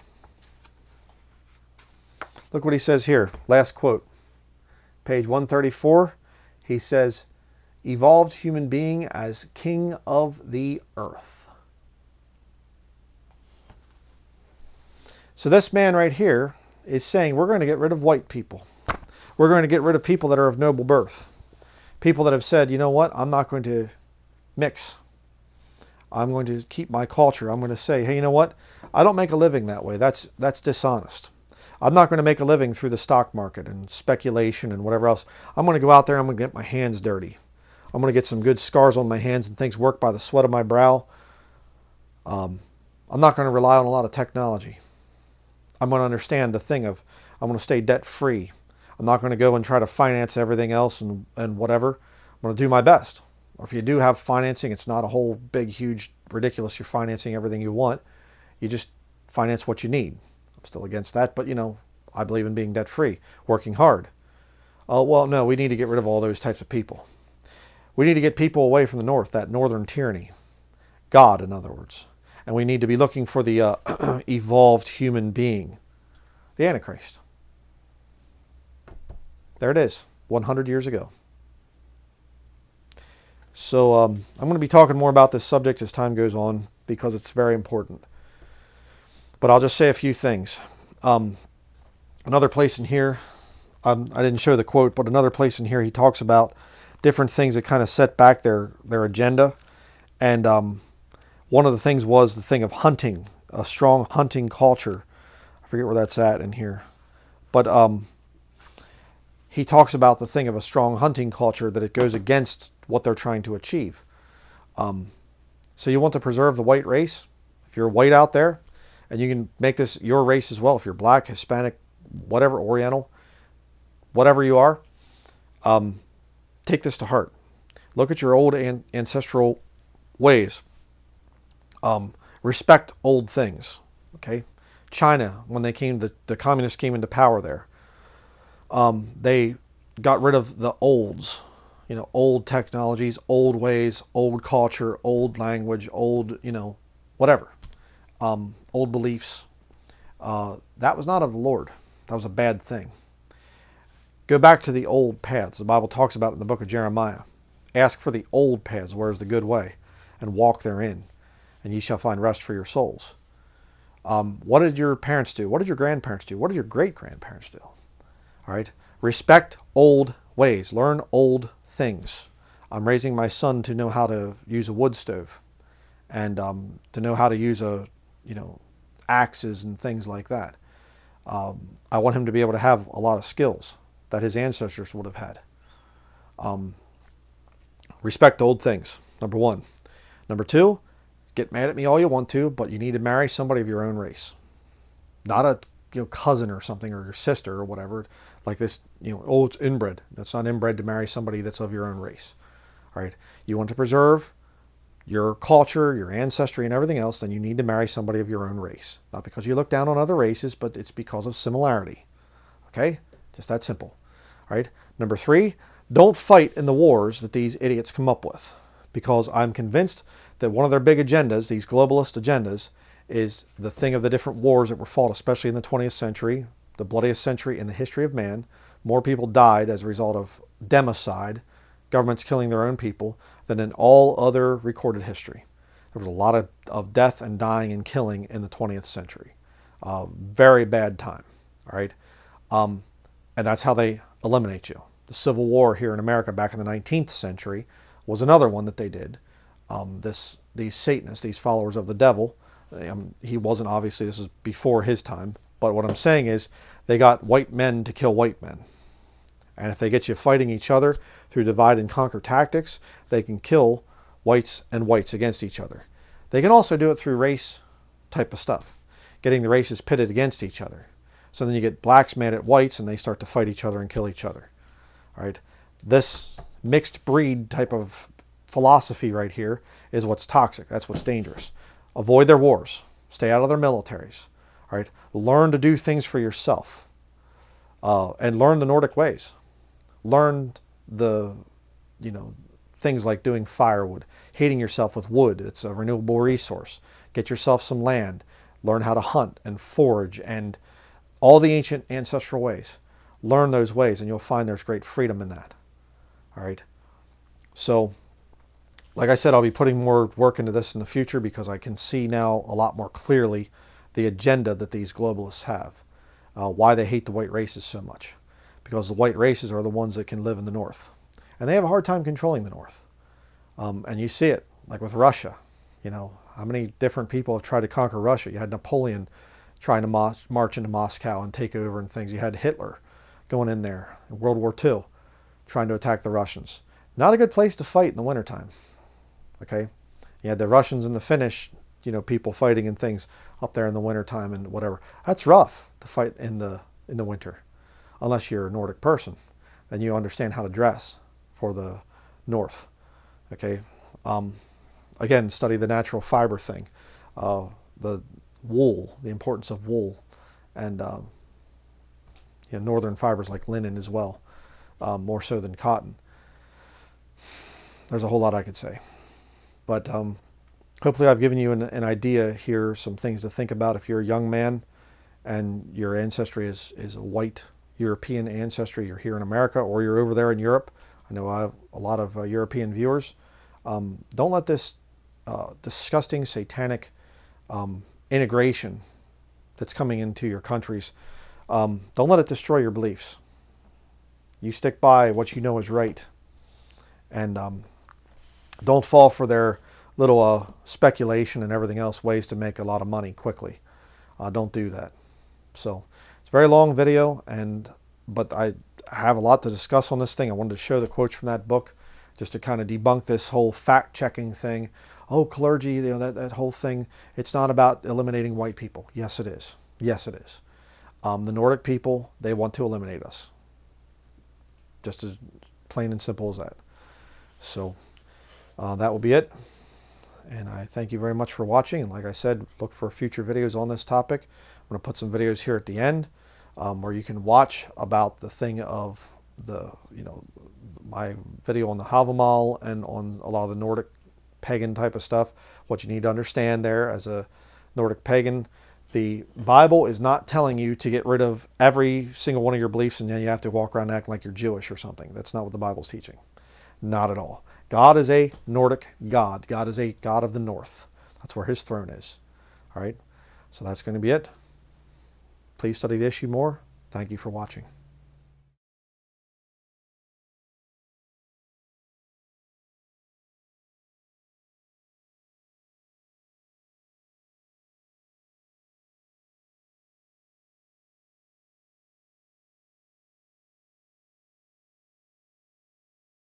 Look what he says here. Last quote. Page 134. He says, evolved human being as king of the earth. So this man right here is saying we're going to get rid of white people. We're going to get rid of people that are of noble birth. People that have said, you know what, I'm not going to mix. I'm going to keep my culture. I'm going to say, hey, you know what? I don't make a living that way. That's dishonest. I'm not going to make a living through the stock market and speculation and whatever else. I'm going to go out there and I'm going to get my hands dirty. I'm going to get some good scars on my hands and things work by the sweat of my brow. I'm not going to rely on a lot of technology. I'm going to understand the thing of I'm going to stay debt free. I'm not going to go and try to finance everything else and whatever. I'm going to do my best. Or if you do have financing, it's not a whole big, huge, ridiculous, you're financing everything you want. You just finance what you need. I'm still against that, but you know, I believe in being debt free, working hard. Oh, well, no, we need to get rid of all those types of people. We need to get people away from the north, that northern tyranny. God, in other words. And we need to be looking for the evolved human being, the Antichrist. There it is, 100 years ago. So I'm going to be talking more about this subject as time goes on because it's very important. But I'll just say a few things. Another place in here, I didn't show the quote, but another place in here he talks about different things that kind of set back their agenda. And one of the things was the thing of hunting, a strong hunting culture. I forget where that's at in here. But he talks about the thing of a strong hunting culture, that it goes against what they're trying to achieve. So you want to preserve the white race. If you're white out there, and you can make this your race as well, if you're black, Hispanic, whatever, Oriental, whatever you are, take this to heart. Look at your old ancestral ways. Respect old things. Okay, China, when the communists came into power there, they got rid of the olds. Old technologies, old ways, old culture, old language, old, whatever, old beliefs. That was not of the Lord. That was a bad thing. Go back to the old paths. The Bible talks about it in the book of Jeremiah. Ask for the old paths, where is the good way, and walk therein, and ye shall find rest for your souls. What did your parents do? What did your grandparents do? What did your great-grandparents do? All right? Respect old ways. Learn old things. I'm raising my son to know how to use a wood stove, and to know how to use axes and things like that. I want him to be able to have a lot of skills that his ancestors would have had. Respect old things, number one. Number two, get mad at me all you want to, but you need to marry somebody of your own race. Not a cousin or something, or your sister or whatever. Like this, it's inbred. That's not inbred to marry somebody that's of your own race. All right. You want to preserve your culture, your ancestry, and everything else, then you need to marry somebody of your own race. Not because you look down on other races, but it's because of similarity. Okay? Just that simple. All right. Number three, don't fight in the wars that these idiots come up with, because I'm convinced that one of their big agendas, these globalist agendas, is the thing of the different wars that were fought, especially in the 20th century, the bloodiest century in the history of man. More people died as a result of democide, governments killing their own people, than in all other recorded history. There was a lot of death and dying and killing in the 20th century. Very bad time. All right. And that's how they eliminate you. The Civil War here in America back in the 19th century was another one that they did. These Satanists, these followers of the devil, he wasn't, obviously, this is before his time, but what I'm saying is they got white men to kill white men. And if they get you fighting each other through divide and conquer tactics, they can kill whites and whites against each other. They can also do it through race type of stuff, getting the races pitted against each other. So then you get blacks mad at whites, and they start to fight each other and kill each other. All right. This mixed breed type of philosophy right here is what's toxic. That's what's dangerous. Avoid their wars. Stay out of their militaries. All right. Learn to do things for yourself, and learn the Nordic ways. Learn the, things like doing firewood, heating yourself with wood. It's a renewable resource. Get yourself some land. Learn how to hunt and forage and all the ancient ancestral ways. Learn those ways, and you'll find there's great freedom in that. All right. So, like I said, I'll be putting more work into this in the future, because I can see now a lot more clearly the agenda that these globalists have. Why they hate the white races so much. Because the white races are the ones that can live in the North. And they have a hard time controlling the North. And you see it, like with Russia. How many different people have tried to conquer Russia? You had Napoleon trying to march into Moscow and take over and things. You had Hitler going in there in World War II, trying to attack the Russians. Not a good place to fight in the wintertime. Okay? You had the Russians and the Finnish, people fighting and things up there in the wintertime and whatever. That's rough to fight in the winter. Unless you're a Nordic person, then you understand how to dress for the North. Okay? Again, study the natural fiber thing. The wool, the importance of wool, and northern fibers like linen as well, more so than cotton. There's a whole lot I could say, but hopefully I've given you an idea here, some things to think about if you're a young man and your ancestry is a white European ancestry. You're here in America, or you're over there in Europe. I know I have a lot of European viewers. Don't let this disgusting satanic integration that's coming into your countries, don't let it destroy your beliefs. You stick by what you know is right. And don't fall for their little speculation and everything else, ways to make a lot of money quickly. Don't do that. So it's a very long video, but I have a lot to discuss on this thing. I wanted to show the quotes from that book just to kind of debunk this whole fact-checking thing. Oh, clergy, that whole thing. It's not about eliminating white people. Yes, it is. Yes, it is. The Nordic people, they want to eliminate us. Just as plain and simple as that. So that will be it. And I thank you very much for watching. And like I said, look for future videos on this topic. I'm going to put some videos here at the end where you can watch about the thing of my video on the Havamal and on a lot of the Nordic pagan type of stuff. What you need to understand there as a Nordic pagan, the Bible is not telling you to get rid of every single one of your beliefs and then you have to walk around acting like you're Jewish or something. That's not what the Bible's teaching. Not at all. God is a Nordic God. God is a God of the North. That's where his throne is. All right. So that's going to be it. Please study the issue more. Thank you for watching.